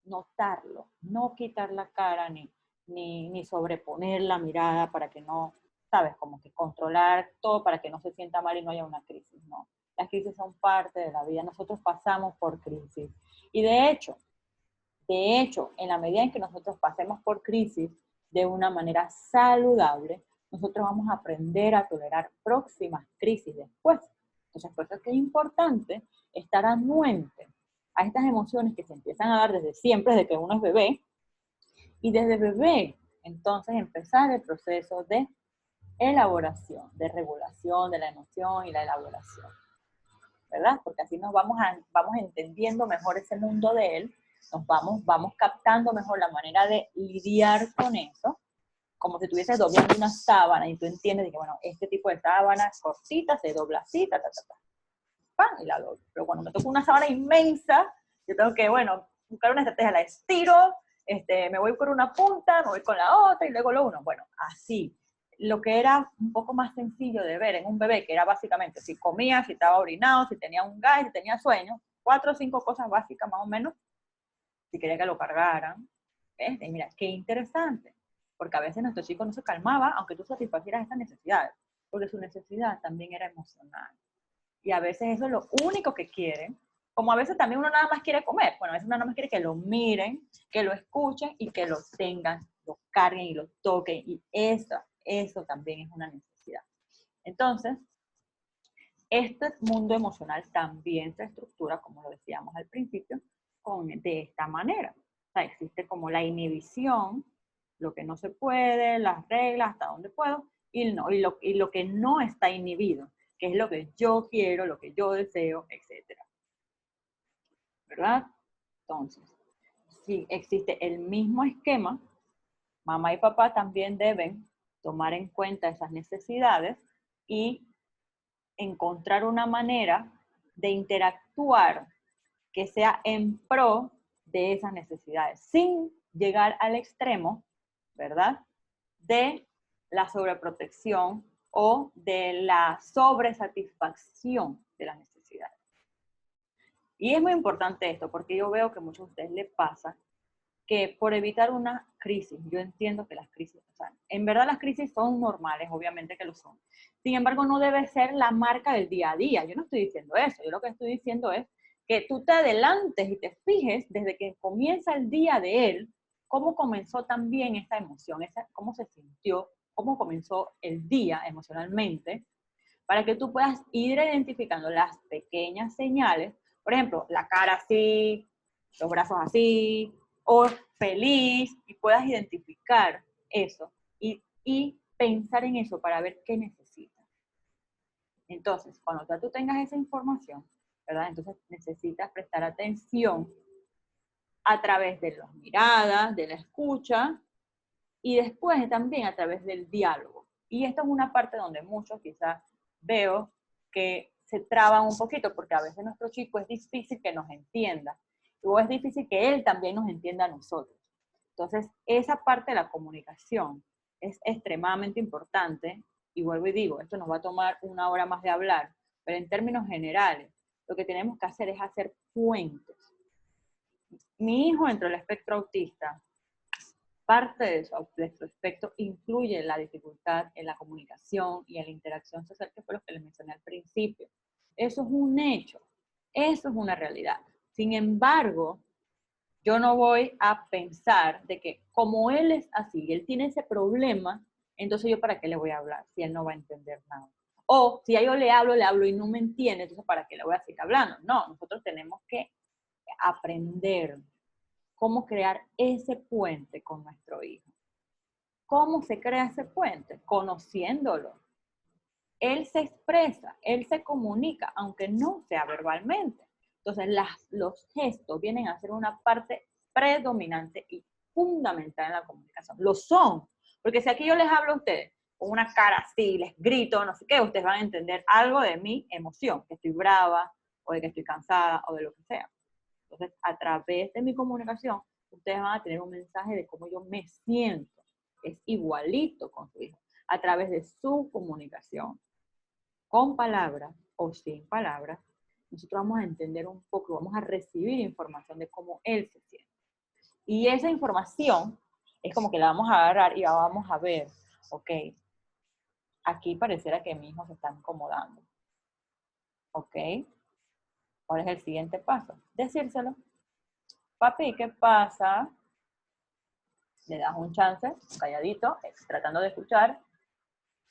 Notarlo, no quitar la cara ni sobreponer la mirada para que no, sabes, como que controlar todo para que no se sienta mal y no haya una crisis, no. Las crisis son parte de la vida, nosotros pasamos por crisis. Y de hecho, en la medida en que nosotros pasemos por crisis de una manera saludable, nosotros vamos a aprender a tolerar próximas crisis después. Entonces, por eso es que es importante estar anuente a estas emociones que se empiezan a dar desde siempre, desde que uno es bebé, y desde bebé, entonces empezar el proceso de elaboración, de regulación de la emoción y la elaboración, ¿verdad? Porque así nos vamos entendiendo mejor ese mundo de él, vamos captando mejor la manera de lidiar con eso, como si estuvieses doblando una sábana y tú entiendes que, bueno, este tipo de sábana cortita se dobla así, ¡pam! Y la doblo. Pero cuando me toca una sábana inmensa, yo tengo que, bueno, buscar una estrategia, la estiro, me voy por una punta, me voy con la otra y luego lo uno. Bueno, así. Lo que era un poco más sencillo de ver en un bebé, que era básicamente si comía, si estaba orinado, si tenía un gas, si tenía sueño, 4 o 5 cosas básicas más o menos, si quería que lo cargaran. ¿Ves? Y mira, qué interesante. porque a veces nuestro chico no se calmaba, aunque tú satisfacieras esas necesidades, porque su necesidad también era emocional. Y a veces eso es lo único que quieren, como a veces también uno nada más quiere comer, bueno, a veces uno nada más quiere que lo miren, que lo escuchen y que lo tengan, lo carguen y lo toquen, y eso también es una necesidad. Entonces, este mundo emocional también se estructura, como lo decíamos al principio, de esta manera. O sea, existe como la inhibición, lo que no se puede, las reglas, hasta dónde puedo, y lo que no está inhibido, que es lo que yo quiero, lo que yo deseo, etc. ¿Verdad? Entonces, si existe el mismo esquema, mamá y papá también deben tomar en cuenta esas necesidades y encontrar una manera de interactuar que sea en pro de esas necesidades, sin llegar al extremo, ¿verdad?, de la sobreprotección o de la sobresatisfacción de las necesidades. Y es muy importante esto, porque yo veo que a muchos de ustedes les pasa que por evitar una crisis, yo entiendo que las crisis, o sea, en verdad las crisis son normales, obviamente que lo son. Sin embargo, no debe ser la marca del día a día. Yo no estoy diciendo eso. Yo lo que estoy diciendo es que tú te adelantes y te fijes desde que comienza el día de él, cómo comenzó también esta emoción, cómo se sintió, cómo comenzó el día emocionalmente, para que tú puedas ir identificando las pequeñas señales. Por ejemplo, la cara así, los brazos así, o feliz, y puedas identificar eso y pensar en eso para ver qué necesitas. Entonces, cuando ya tú tengas esa información, ¿verdad? Entonces necesitas prestar atención a través de las miradas, de la escucha, y después también a través del diálogo. Y esto es una parte donde muchos quizás veo que se traban un poquito, porque a veces nuestro chico es difícil que nos entienda, o es difícil que él también nos entienda a nosotros. Entonces, esa parte de la comunicación es extremadamente importante, y vuelvo y digo, esto nos va a tomar una hora más de hablar, pero en términos generales, lo que tenemos que hacer es hacer puentes. Mi hijo entró en el espectro autista. Parte de su espectro incluye la dificultad en la comunicación y en la interacción social, que fue lo que les mencioné al principio. Eso es un hecho, eso es una realidad. Sin embargo, yo no voy a pensar de que como él es así, él tiene ese problema, entonces yo para qué le voy a hablar si él no va a entender nada. O si a yo le hablo y no me entiende, entonces para qué le voy a seguir hablando. No, nosotros tenemos que aprender cómo crear ese puente con nuestro hijo. ¿Cómo se crea ese puente? Conociéndolo. Él se expresa, él se comunica, aunque no sea verbalmente. Entonces, los gestos vienen a ser una parte predominante y fundamental en la comunicación. Lo son, porque si aquí yo les hablo a ustedes con una cara así, les grito, no sé qué, ustedes van a entender algo de mi emoción, que estoy brava, o de que estoy cansada, o de lo que sea. Entonces, a través de mi comunicación, ustedes van a tener un mensaje de cómo yo me siento. Es igualito con su hijo, a través de su comunicación. Con palabras o sin palabras, nosotros vamos a entender un poco, vamos a recibir información de cómo él se siente. Y esa información es como que la vamos a agarrar y la vamos a ver, ok, aquí pareciera que mi hijo se está incomodando. Ok, ¿cuál es el siguiente paso? Decírselo. Papi, ¿qué pasa? Le das un chance, calladito, tratando de escuchar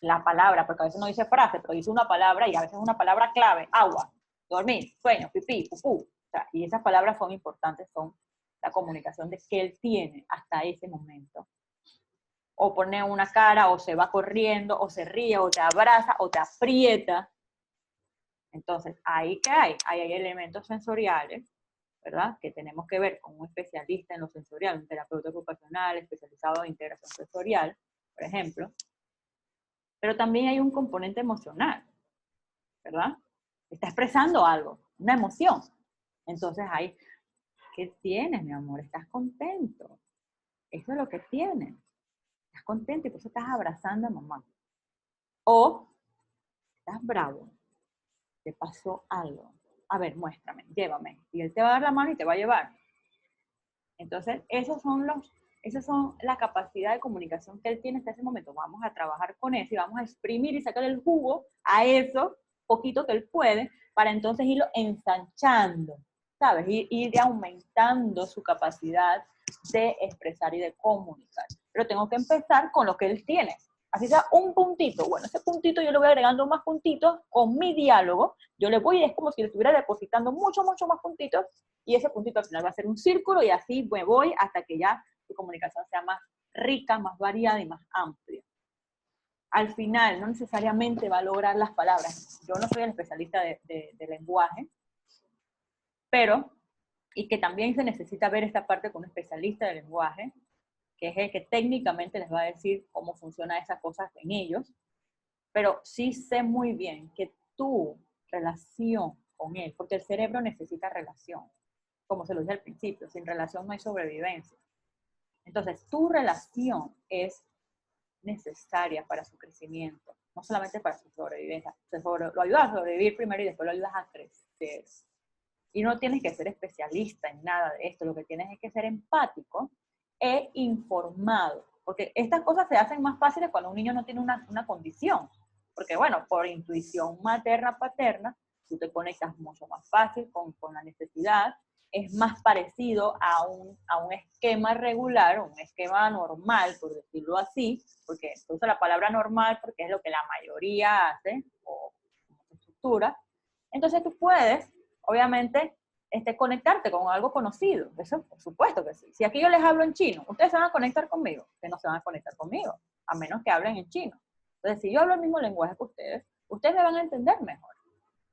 la palabra, porque a veces no dice frase, pero dice una palabra y a veces una palabra clave, agua, dormir, sueño, pipí, pupú. O sea, y esas palabras son importantes, son la comunicación de que él tiene hasta ese momento. O pone una cara, o se va corriendo, o se ríe, o te abraza, o te aprieta. Entonces, ¿ahí qué hay? Ahí hay elementos sensoriales, ¿verdad? Que tenemos que ver con un especialista en lo sensorial, un terapeuta ocupacional especializado en integración sensorial, por ejemplo. Pero también hay un componente emocional, ¿verdad? Está expresando algo, una emoción. Entonces hay, ¿qué tienes, mi amor? ¿Estás contento? Eso es lo que tienes. Estás contento y por eso estás abrazando a mamá. O estás bravo, te pasó algo. A ver, muéstrame, llévame. Y él te va a dar la mano y te va a llevar. Entonces, esos son Esas son la capacidad de comunicación que él tiene hasta ese momento. Vamos a trabajar con eso y vamos a exprimir y sacar el jugo a eso, poquito que él puede, para entonces irlo ensanchando, ¿sabes? Ir aumentando su capacidad de expresar y de comunicar. Pero tengo que empezar con lo que él tiene. Así sea un puntito. Bueno, ese puntito yo le voy agregando más puntitos con mi diálogo. Yo le voy, es como si le estuviera depositando mucho más puntitos, y ese puntito al final va a ser un círculo, y así me voy hasta que ya tu comunicación sea más rica, más variada y más amplia. Al final, no necesariamente va a lograr las palabras. Yo no soy el especialista de lenguaje, pero, y que también se necesita ver esta parte con un especialista de lenguaje, que es el que técnicamente les va a decir cómo funciona esas cosas en ellos, pero sí sé muy bien que tu relación con él, porque el cerebro necesita relación, como se lo dije al principio, sin relación no hay sobrevivencia. Entonces, tu relación es necesaria para su crecimiento, no solamente para su sobrevivencia. Lo ayudas a sobrevivir primero y después lo ayudas a crecer. Y no tienes que ser especialista en nada de esto, lo que tienes es que ser empático e informado, porque estas cosas se hacen más fáciles cuando un niño no tiene una condición, porque bueno, por intuición materna, paterna, tú te conectas mucho más fácil con la necesidad, es más parecido a un esquema regular, un esquema normal, por decirlo así, porque se usa la palabra normal porque es lo que la mayoría hace, o estructura. Entonces tú puedes, obviamente, conectarte con algo conocido. Eso, por supuesto que sí. Si aquí yo les hablo en chino, ustedes se van a conectar conmigo, que no se van a conectar conmigo, a menos que hablen en chino. Entonces, si yo hablo el mismo lenguaje que ustedes me van a entender mejor.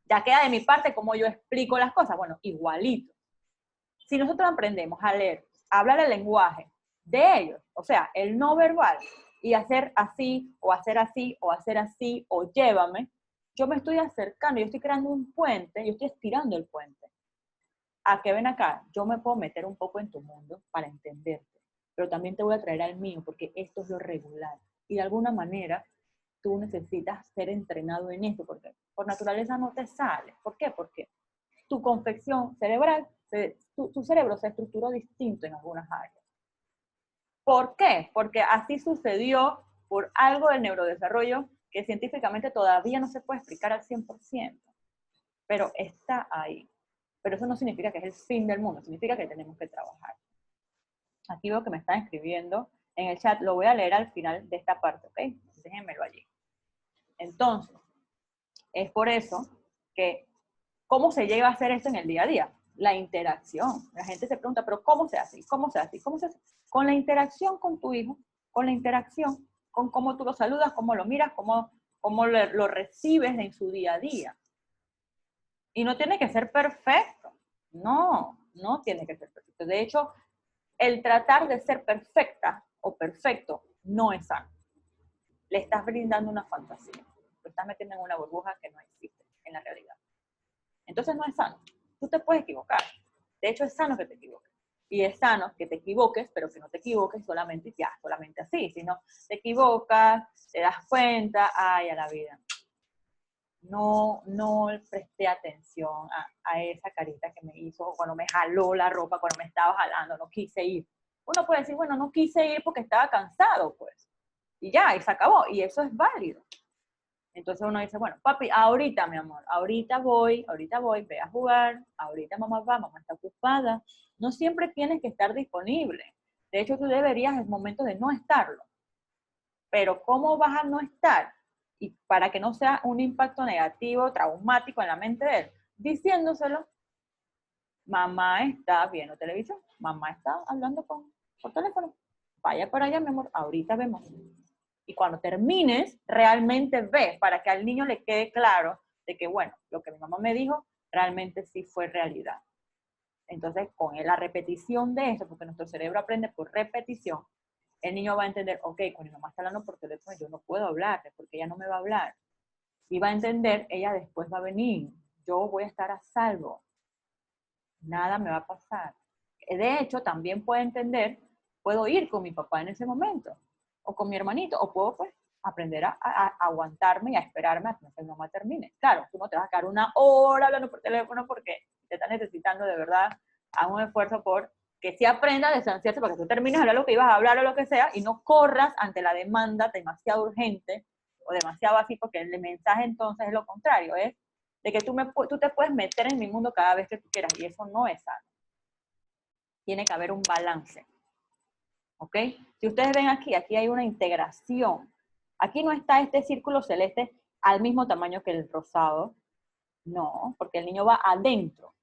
Ya queda de mi parte cómo yo explico las cosas. Bueno, igualito. Si nosotros aprendemos a leer, a hablar el lenguaje de ellos, o sea, el no verbal, y hacer así, o hacer así, o hacer así, o llévame, yo me estoy acercando, yo estoy creando un puente, yo estoy estirando el puente. A que ven acá, yo me puedo meter un poco en tu mundo para entenderte, pero también te voy a traer al mío, porque esto es lo regular. Y de alguna manera, tú necesitas ser entrenado en esto, porque por naturaleza no te sale. ¿Por qué? Porque tu confección cerebral, tu cerebro se estructuró distinto en algunas áreas. ¿Por qué? Porque así sucedió por algo del neurodesarrollo que científicamente todavía no se puede explicar al 100%, pero está ahí. Pero eso no significa que es el fin del mundo, significa que tenemos que trabajar. Aquí veo que me están escribiendo en el chat, lo voy a leer al final de esta parte, ¿ok? Déjenmelo allí. Entonces, es por eso que, ¿cómo se llega a hacer esto en el día a día? La interacción. La gente se pregunta, ¿pero cómo se hace? ¿Cómo se hace? ¿Cómo se hace? Con la interacción con tu hijo, con la interacción, con cómo tú lo saludas, cómo lo miras, cómo lo recibes en su día a día. Y no tiene que ser perfecto. No, no tiene que ser perfecto. De hecho, el tratar de ser perfecta o perfecto no es sano. Le estás brindando una fantasía. Lo estás metiendo en una burbuja que no existe en la realidad. Entonces no es sano. Tú te puedes equivocar. De hecho, es sano que te equivoques. Y es sano que te equivoques, pero que no te equivoques solamente así, sino te equivocas, te das cuenta, ay, a la vida. No presté atención a esa carita que me hizo cuando me jaló la ropa, cuando me estaba jalando, no quise ir. Uno puede decir, bueno, no quise ir porque estaba cansado, pues. Y ya, y se acabó. Y eso es válido. Entonces uno dice, bueno, papi, ahorita, mi amor, ahorita voy, ve a jugar, ahorita mamá está ocupada. No siempre tienes que estar disponible. De hecho, tú deberías en momentos de no estarlo. Pero ¿cómo vas a no estar? Y para que no sea un impacto negativo, traumático en la mente de él, diciéndoselo, mamá está viendo televisión, mamá está hablando por teléfono, vaya para allá, mi amor, ahorita vemos. Y cuando termines, realmente ves, para que al niño le quede claro de que, bueno, lo que mi mamá me dijo, realmente sí fue realidad. Entonces, con la repetición de eso, porque nuestro cerebro aprende por repetición, el niño va a entender, ok, cuando mi mamá está hablando por teléfono, yo no puedo hablarle, porque ella no me va a hablar. Y va a entender, ella después va a venir, yo voy a estar a salvo, nada me va a pasar. De hecho, también puede entender, puedo ir con mi papá en ese momento, o con mi hermanito, o puedo pues aprender a aguantarme y a esperarme hasta que mi mamá termine. Claro, tú no te vas a quedar una hora hablando por teléfono porque te estás necesitando de verdad, haz un esfuerzo por que sí aprenda a distanciarse para que tú termines de hablar lo que ibas a hablar o lo que sea, y no corras ante la demanda demasiado urgente o demasiado así, porque el mensaje entonces es lo contrario, es de que tú te puedes meter en mi mundo cada vez que tú quieras, y eso no es sano. Tiene que haber un balance, ¿ok? Si ustedes ven aquí hay una integración. Aquí no está este círculo celeste al mismo tamaño que el rosado, no, porque el niño va adentro.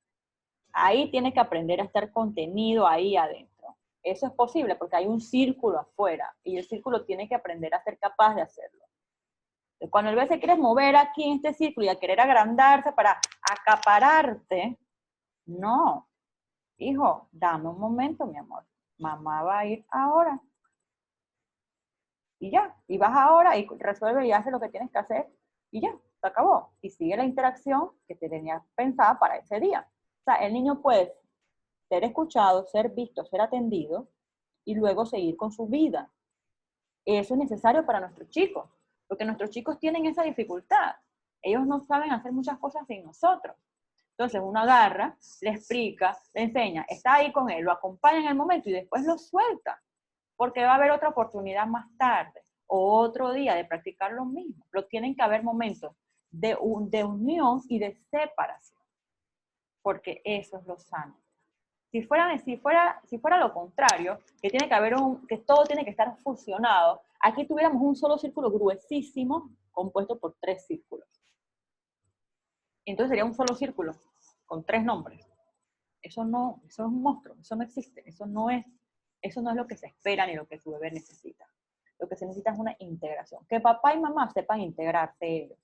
Ahí tiene que aprender a estar contenido ahí adentro. Eso es posible porque hay un círculo afuera y el círculo tiene que aprender a ser capaz de hacerlo. Entonces, cuando el bebé se quiere mover aquí en este círculo y a querer agrandarse para acapararte, no. Hijo, dame un momento, mi amor. Mamá va a ir ahora. Y ya. Y vas ahora y resuelve y hace lo que tienes que hacer y ya, se acabó. Y sigue la interacción que te tenías pensada para ese día. O sea, el niño puede ser escuchado, ser visto, ser atendido y luego seguir con su vida. Eso es necesario para nuestros chicos, porque nuestros chicos tienen esa dificultad. Ellos no saben hacer muchas cosas sin nosotros. Entonces uno agarra, le explica, le enseña, está ahí con él, lo acompaña en el momento y después lo suelta, porque va a haber otra oportunidad más tarde o otro día de practicar lo mismo. Pero tienen que haber momentos de unión y de separación, porque eso es lo sano. Si fuera lo contrario, que tiene que haber que todo tiene que estar fusionado, aquí tuviéramos un solo círculo gruesísimo compuesto por 3 círculos. Entonces sería un solo círculo con 3 nombres. Eso es un monstruo, eso no existe, eso no es lo que se espera ni lo que su bebé necesita. Lo que se necesita es una integración. Que papá y mamá sepan integrarse ellos.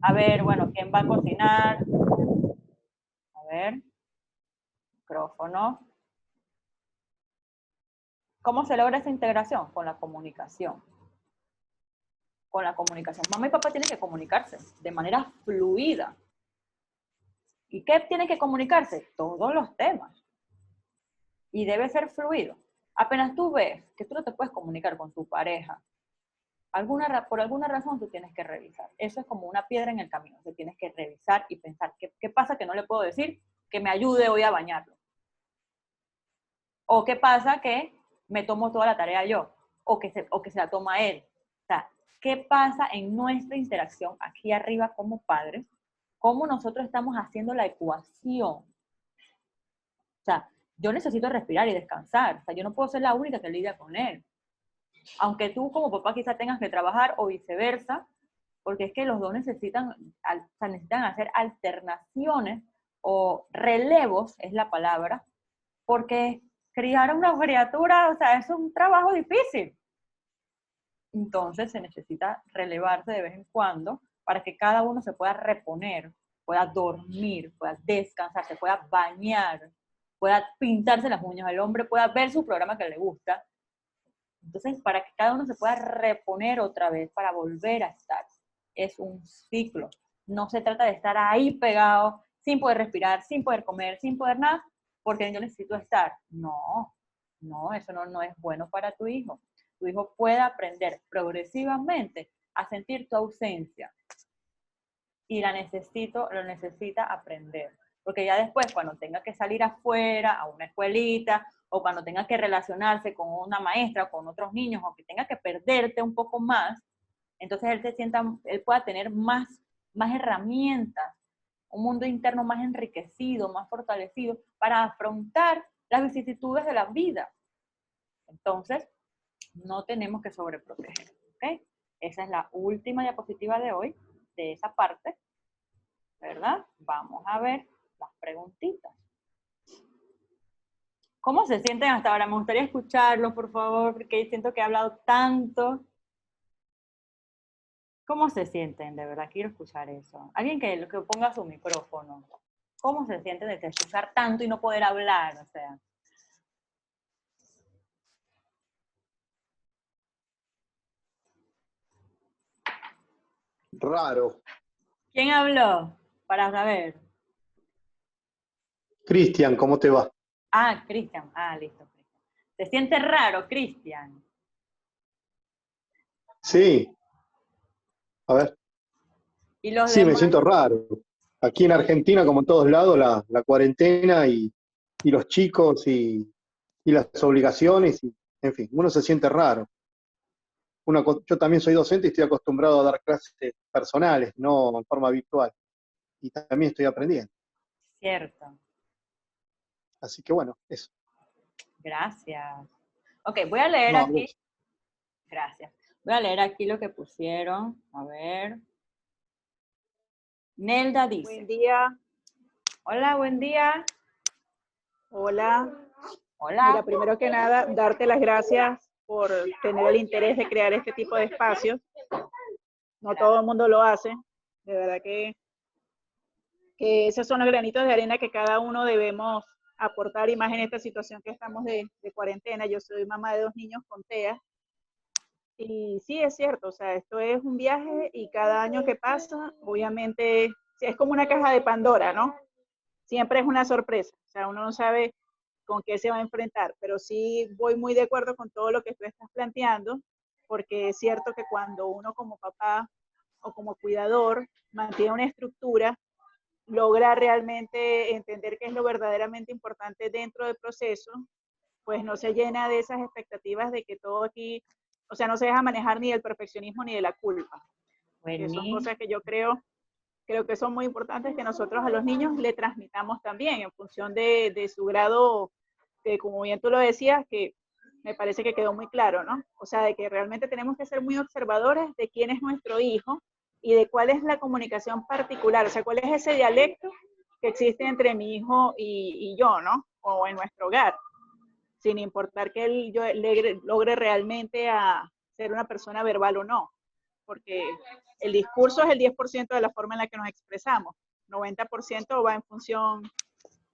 A ver, bueno, ¿quién va a cocinar? A ver, micrófono. ¿Cómo se logra esa integración? Con la comunicación. Con la comunicación. Mamá y papá tienen que comunicarse de manera fluida. ¿Y qué tienen que comunicarse? Todos los temas. Y debe ser fluido. Apenas tú ves que tú no te puedes comunicar con tu pareja, por alguna razón tú tienes que revisar. Eso es como una piedra en el camino. Tú tienes que revisar y pensar, ¿qué pasa que no le puedo decir que me ayude hoy a bañarlo? ¿O qué pasa que me tomo toda la tarea yo? O que se la toma él. O sea, ¿qué pasa en nuestra interacción aquí arriba como padres? ¿Cómo nosotros estamos haciendo la ecuación? O sea, yo necesito respirar y descansar. O sea, yo no puedo ser la única que lidia con él. Aunque tú como papá quizá tengas que trabajar o viceversa, porque es que los dos necesitan hacer alternaciones o relevos, es la palabra, porque criar a una criatura, o sea, es un trabajo difícil. Entonces se necesita relevarse de vez en cuando para que cada uno se pueda reponer, pueda dormir, pueda descansar, se pueda bañar, pueda pintarse las uñas, el hombre pueda ver su programa que le gusta. Entonces, para que cada uno se pueda reponer otra vez, para volver a estar. Es un ciclo. No se trata de estar ahí pegado, sin poder respirar, sin poder comer, sin poder nada, porque yo necesito estar. No, eso no es bueno para tu hijo. Tu hijo puede aprender progresivamente a sentir tu ausencia. Y lo necesita aprender. Porque ya después, cuando tenga que salir afuera, a una escuelita, o cuando tenga que relacionarse con una maestra, con otros niños, o que tenga que perderte un poco más, entonces él pueda tener más herramientas, un mundo interno más enriquecido, más fortalecido, para afrontar las vicisitudes de la vida. Entonces, no tenemos que sobreproteger, ¿ok? Esa es la última diapositiva de hoy, de esa parte, ¿verdad? Vamos a ver las preguntitas. ¿Cómo se sienten hasta ahora? Me gustaría escucharlo, por favor, porque siento que he hablado tanto. ¿Cómo se sienten? De verdad, quiero escuchar eso. Alguien que ponga su micrófono. ¿Cómo se sienten de escuchar tanto y no poder hablar? O sea. Raro. ¿Quién habló? Para saber. Cristian, ¿cómo te va? Ah, Cristian. Ah, listo. ¿Se siente raro, Cristian? Sí. A ver. ¿Y los Sí, me demás? siento raro. Aquí en Argentina, como en todos lados, la cuarentena y los chicos y y las obligaciones, y, en fin, uno se siente raro. Yo también soy docente y estoy acostumbrado a dar clases personales, no en forma virtual, y también estoy aprendiendo. Cierto. Así que bueno, eso. Gracias. Ok, voy a leer No, a aquí. vos. Gracias. Voy a leer aquí lo que pusieron. A ver. Nelda dice. Buen día. Hola, buen día. Hola. Hola. Mira, primero que nada, darte las gracias por tener el interés de crear este tipo de espacios. No todo el mundo lo hace. De verdad que esos son los granitos de arena que cada uno debemos aportar, y más en esta situación que estamos de cuarentena. Yo soy mamá de 2 niños con TEA. Y sí, es cierto, o sea, esto es un viaje y cada año que pasa, obviamente, sí, es como una caja de Pandora, ¿no? Siempre es una sorpresa, o sea, uno no sabe con qué se va a enfrentar, pero sí voy muy de acuerdo con todo lo que tú estás planteando, porque es cierto que cuando uno como papá o como cuidador mantiene una estructura, logra realmente entender qué es lo verdaderamente importante dentro del proceso, pues no se llena de esas expectativas de que todo aquí, o sea, no se deja manejar ni del perfeccionismo ni de la culpa, que son cosas que yo creo que son muy importantes que nosotros a los niños le transmitamos también en función de su grado, como bien tú lo decías, que me parece que quedó muy claro, ¿no? O sea, de que realmente tenemos que ser muy observadores de quién es nuestro hijo y de cuál es la comunicación particular, o sea, cuál es ese dialecto que existe entre mi hijo y yo, ¿no? O en nuestro hogar, sin importar que él logre realmente a ser una persona verbal o no, porque el discurso es el 10% de la forma en la que nos expresamos, 90% va en función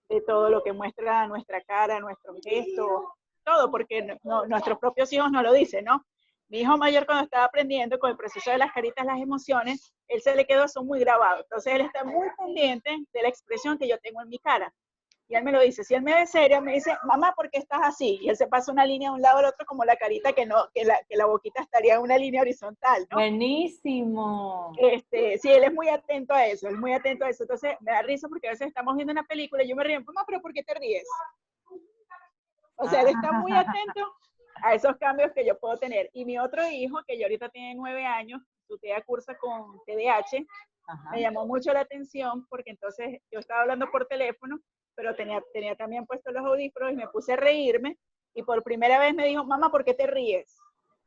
de todo lo que muestra nuestra cara, nuestros gestos, todo, porque nuestros propios hijos nos lo dicen, ¿no? Mi hijo mayor, cuando estaba aprendiendo con el proceso de las caritas, las emociones, él se le quedó eso muy grabado, entonces él está muy pendiente de la expresión que yo tengo en mi cara. Y él me lo dice, si él me ve serio, me dice, mamá, ¿por qué estás así? Y él se pasa una línea de un lado al otro como la carita que la boquita estaría en una línea horizontal, ¿no? Buenísimo. Sí, él es muy atento a eso, él es muy atento a eso. Entonces me da risa porque a veces estamos viendo una película y yo me río, mamá, ¿pero por qué te ríes? O sea, él está muy atento a esos cambios que yo puedo tener. Y mi otro hijo, que ya ahorita tiene 9 años, su TEA cursa con TDAH, me llamó mucho la atención porque entonces yo estaba hablando por teléfono, pero tenía también puestos los audífonos y me puse a reírme y por primera vez me dijo, mamá, ¿por qué te ríes?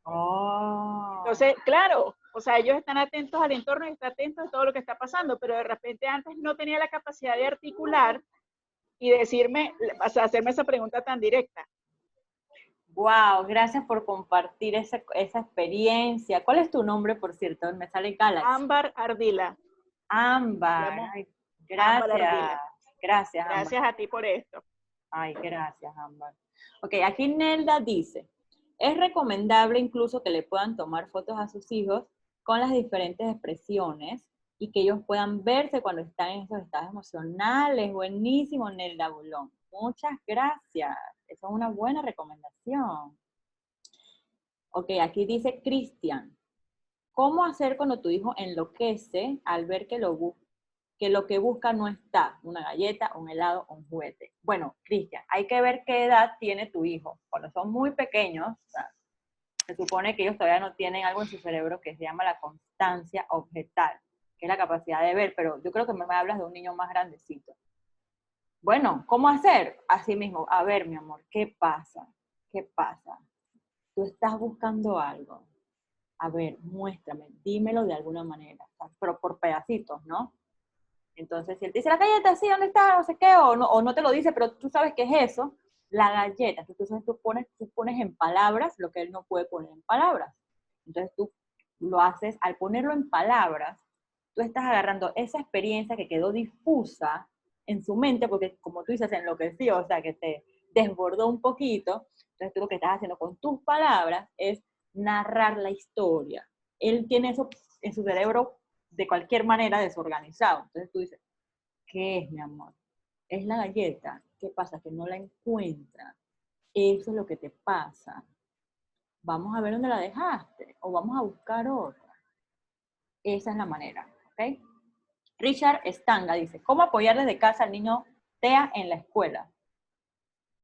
Oh. Entonces, claro, o sea, ellos están atentos al entorno y están atentos a todo lo que está pasando, pero de repente antes no tenía la capacidad de articular y decirme, o sea, hacerme esa pregunta tan directa. Wow, gracias por compartir esa experiencia. ¿Cuál es tu nombre, por cierto? Me sale Galaxy. Ámbar Ardila. Ámbar. Ay, gracias. Ámbar Ardila. Gracias, Ámbar. Gracias a ti por esto. Ay, gracias, Ámbar. Ok, aquí Nelda dice, es recomendable incluso que le puedan tomar fotos a sus hijos con las diferentes expresiones y que ellos puedan verse cuando están en esos estados emocionales. Buenísimo, Nelda Bulón. Muchas gracias. Eso es una buena recomendación. Ok, aquí dice Cristian. ¿Cómo hacer cuando tu hijo enloquece al ver que lo que busca no está? Una galleta, un helado, un juguete. Bueno, Cristian, hay que ver qué edad tiene tu hijo. Cuando son muy pequeños, o sea, se supone que ellos todavía no tienen algo en su cerebro que se llama la constancia objetal, que es la capacidad de ver, pero yo creo que me hablas de un niño más grandecito. Bueno, ¿cómo hacer? Así mismo, a ver, mi amor, ¿qué pasa? ¿Qué pasa? Tú estás buscando algo. A ver, muéstrame, dímelo de alguna manera, pero por pedacitos, ¿no? Entonces, si él te dice la galleta, sí, ¿dónde está? No sé qué, o no te lo dice, pero tú sabes qué es eso, la galleta. Entonces tú pones en palabras lo que él no puede poner en palabras. Entonces tú lo haces, al ponerlo en palabras, tú estás agarrando esa experiencia que quedó difusa en su mente, porque como tú dices, enloqueció, o sea, que te desbordó un poquito. Entonces tú lo que estás haciendo con tus palabras es narrar la historia. Él tiene eso en su cerebro de cualquier manera desorganizado. Entonces tú dices, ¿qué es, mi amor? Es la galleta. ¿Qué pasa? Que no la encuentras. Eso es lo que te pasa. Vamos a ver dónde la dejaste o vamos a buscar otra. Esa es la manera, ¿ok? Richard Stanga dice, ¿cómo apoyar desde casa al niño TEA en la escuela?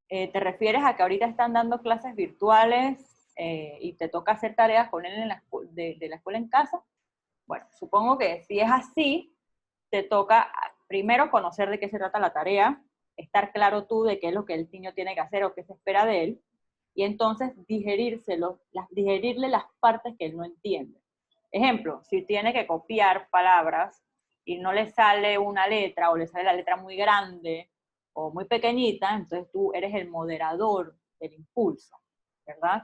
¿Te refieres a que ahorita están dando clases virtuales y te toca hacer tareas con él en de la escuela en casa? Bueno, supongo que si es así, te toca primero conocer de qué se trata la tarea, estar claro tú de qué es lo que el niño tiene que hacer o qué se espera de él, y entonces digerirle las partes que él no entiende. Ejemplo, si tiene que copiar palabras y no le sale una letra o le sale la letra muy grande o muy pequeñita, entonces tú eres el moderador del impulso, ¿verdad?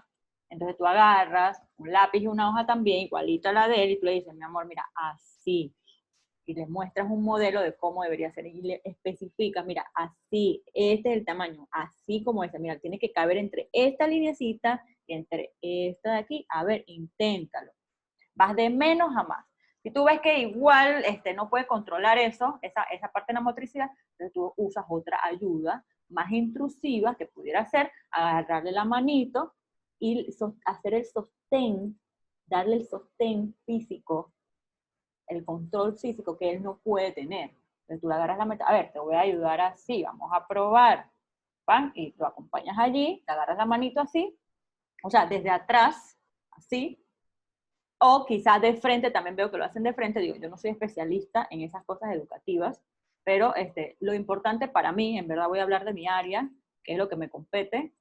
Entonces tú agarras un lápiz y una hoja también, igualita a la de él, y tú le dices, mi amor, mira, así. Y le muestras un modelo de cómo debería ser, y le especificas, mira, así, este es el tamaño, así como ese, mira, tiene que caber entre esta lineecita y entre esta de aquí, a ver, inténtalo. Vas de menos a más. Si tú ves que igual no puede controlar eso, esa parte de la motricidad, entonces tú usas otra ayuda más intrusiva que pudiera ser agarrarle la manito y hacer el sostén, darle el sostén físico, el control físico que él no puede tener. Entonces tú le agarras la meta, a ver, te voy a ayudar así, vamos a probar, ¿van? Y lo acompañas allí, le agarras la manito así, o sea, desde atrás, así, o quizás de frente, también veo que lo hacen de frente, digo, yo no soy especialista en esas cosas educativas, pero lo importante para mí, en verdad voy a hablar de mi área, que es lo que me compete.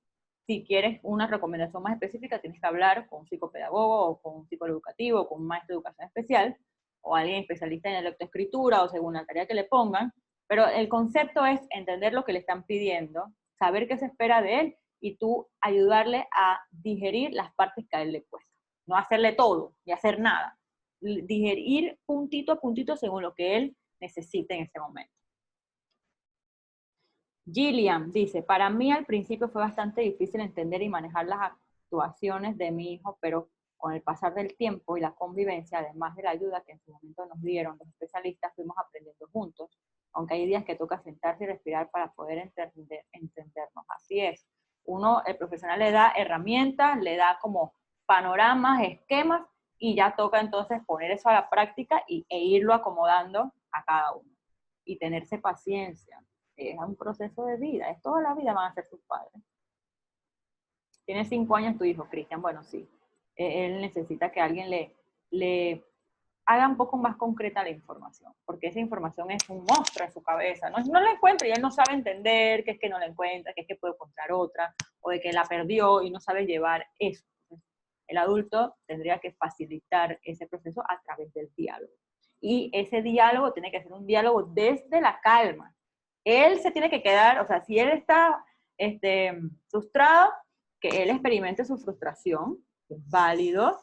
Si quieres una recomendación más específica, tienes que hablar con un psicopedagogo, o con un psicólogo educativo, o con un maestro de educación especial, o alguien especialista en lectoescritura, o según la tarea que le pongan, pero el concepto es entender lo que le están pidiendo, saber qué se espera de él, y tú ayudarle a digerir las partes que a él le cuesta. No hacerle todo, ni hacer nada. Digerir puntito a puntito según lo que él necesite en ese momento. Gillian dice, para mí al principio fue bastante difícil entender y manejar las actuaciones de mi hijo, pero con el pasar del tiempo y la convivencia, además de la ayuda que en su momento nos dieron los especialistas, fuimos aprendiendo juntos, aunque hay días que toca sentarse y respirar para poder entendernos. Así es. El profesional le da herramientas, le da como panoramas, esquemas, y ya toca entonces poner eso a la práctica e irlo acomodando a cada uno. Y tenerse paciencia. Es un proceso de vida, es toda la vida van a ser sus padres. Tiene 5 años tu hijo, Cristian, bueno, sí. Él necesita que alguien le haga un poco más concreta la información, porque esa información es un monstruo en su cabeza, no la encuentra y él no sabe entender que es que no la encuentra, que es que puede encontrar otra, o de que la perdió y no sabe llevar eso. Entonces, el adulto tendría que facilitar ese proceso a través del diálogo. Y ese diálogo tiene que ser un diálogo desde la calma. Él se tiene que quedar, o sea, si él está frustrado, que él experimente su frustración, es válido,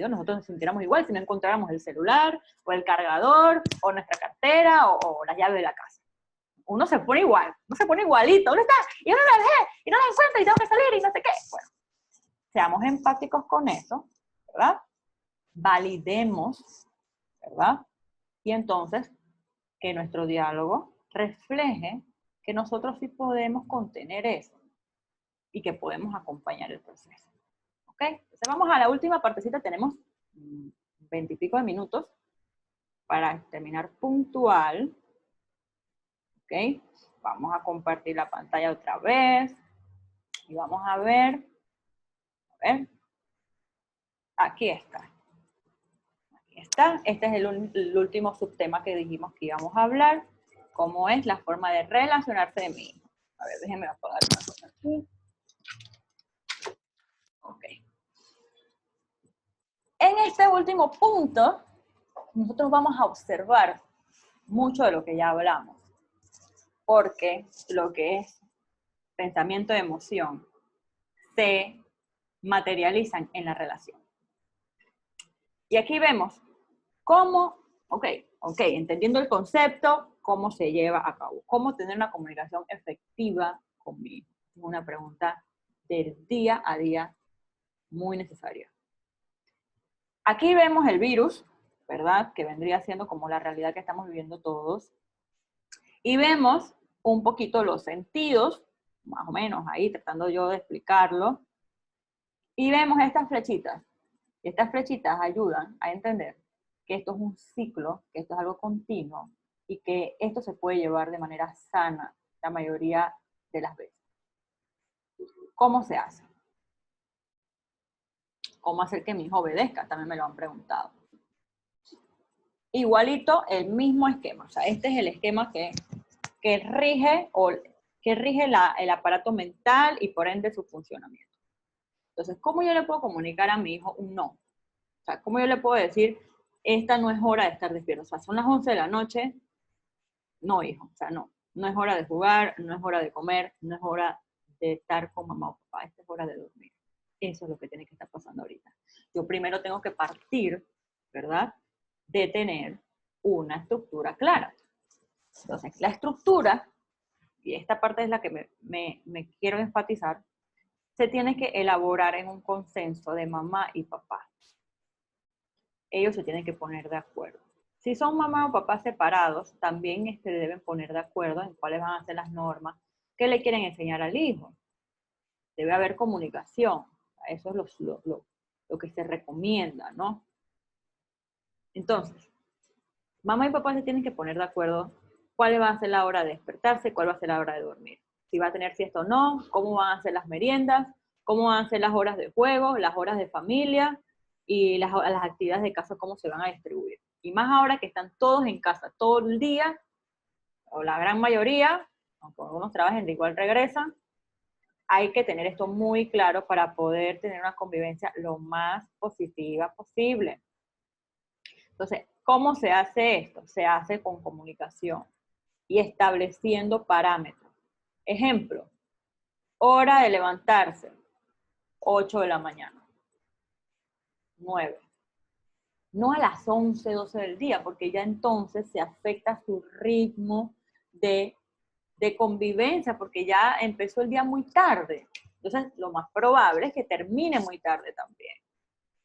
nosotros nos sintiéramos igual si no encontráramos el celular, o el cargador, o nuestra cartera, o la llave de la casa. Uno se pone igual, uno se pone igualito, ¿dónde está? Y no la dejé, y no la encuentro, y tengo que salir, y no sé qué. Bueno, seamos empáticos con eso, ¿verdad? Validemos, ¿verdad? Y entonces, que nuestro diálogo refleje que nosotros sí podemos contener eso y que podemos acompañar el proceso. ¿Ok? Entonces vamos a la última partecita, tenemos 20 y pico de minutos para terminar puntual. ¿Ok? Vamos a compartir la pantalla otra vez y vamos a ver. Aquí está. Aquí está. Este es el último subtema que dijimos que íbamos a hablar. ¿Cómo es la forma de relacionarse de mi hijo? A ver, déjenme apagar una cosa aquí. Ok. En este último punto, nosotros vamos a observar mucho de lo que ya hablamos, porque lo que es pensamiento y emoción se materializan en la relación. Y aquí vemos cómo, entendiendo el concepto, cómo se lleva a cabo, cómo tener una comunicación efectiva conmigo. Es una pregunta del día a día muy necesaria. Aquí vemos el virus, ¿verdad? Que vendría siendo como la realidad que estamos viviendo todos. Y vemos un poquito los sentidos, más o menos ahí, tratando yo de explicarlo. Y vemos estas flechitas. Y estas flechitas ayudan a entender que esto es un ciclo, que esto es algo continuo, y que esto se puede llevar de manera sana la mayoría de las veces. ¿Cómo se hace? ¿Cómo hacer que mi hijo obedezca? También me lo han preguntado. Igualito, el mismo esquema. O sea, este es el esquema que rige el aparato mental y por ende su funcionamiento. Entonces, ¿cómo yo le puedo comunicar a mi hijo un no? O sea, ¿cómo yo le puedo decir, esta no es hora de estar despierto? O sea, son las 11 de la noche, no, hijo, o sea, no. No es hora de jugar, no es hora de comer, no es hora de estar con mamá o papá, esta es hora de dormir. Eso es lo que tiene que estar pasando ahorita. Yo primero tengo que partir, ¿verdad?, de tener una estructura clara. Entonces, la estructura, y esta parte es la que me quiero enfatizar, se tiene que elaborar en un consenso de mamá y papá. Ellos se tienen que poner de acuerdo. Si son mamá o papá separados, también deben poner de acuerdo en cuáles van a ser las normas que le quieren enseñar al hijo. Debe haber comunicación. Eso es lo que se recomienda, ¿no? Entonces, mamá y papá se tienen que poner de acuerdo cuál va a ser la hora de despertarse, cuál va a ser la hora de dormir. Si va a tener siesta o no, cómo van a ser las meriendas, cómo van a ser las horas de juego, las horas de familia y las actividades de casa, cómo se van a distribuir. Y más ahora que están todos en casa todo el día, o la gran mayoría, aunque algunos trabajen de igual regresan, hay que tener esto muy claro para poder tener una convivencia lo más positiva posible. Entonces, ¿cómo se hace esto? Se hace con comunicación y estableciendo parámetros. Ejemplo, hora de levantarse, 8 de la mañana, 9. No a las 11, 12 del día, porque ya entonces se afecta su ritmo de convivencia, porque ya empezó el día muy tarde. Entonces, lo más probable es que termine muy tarde también.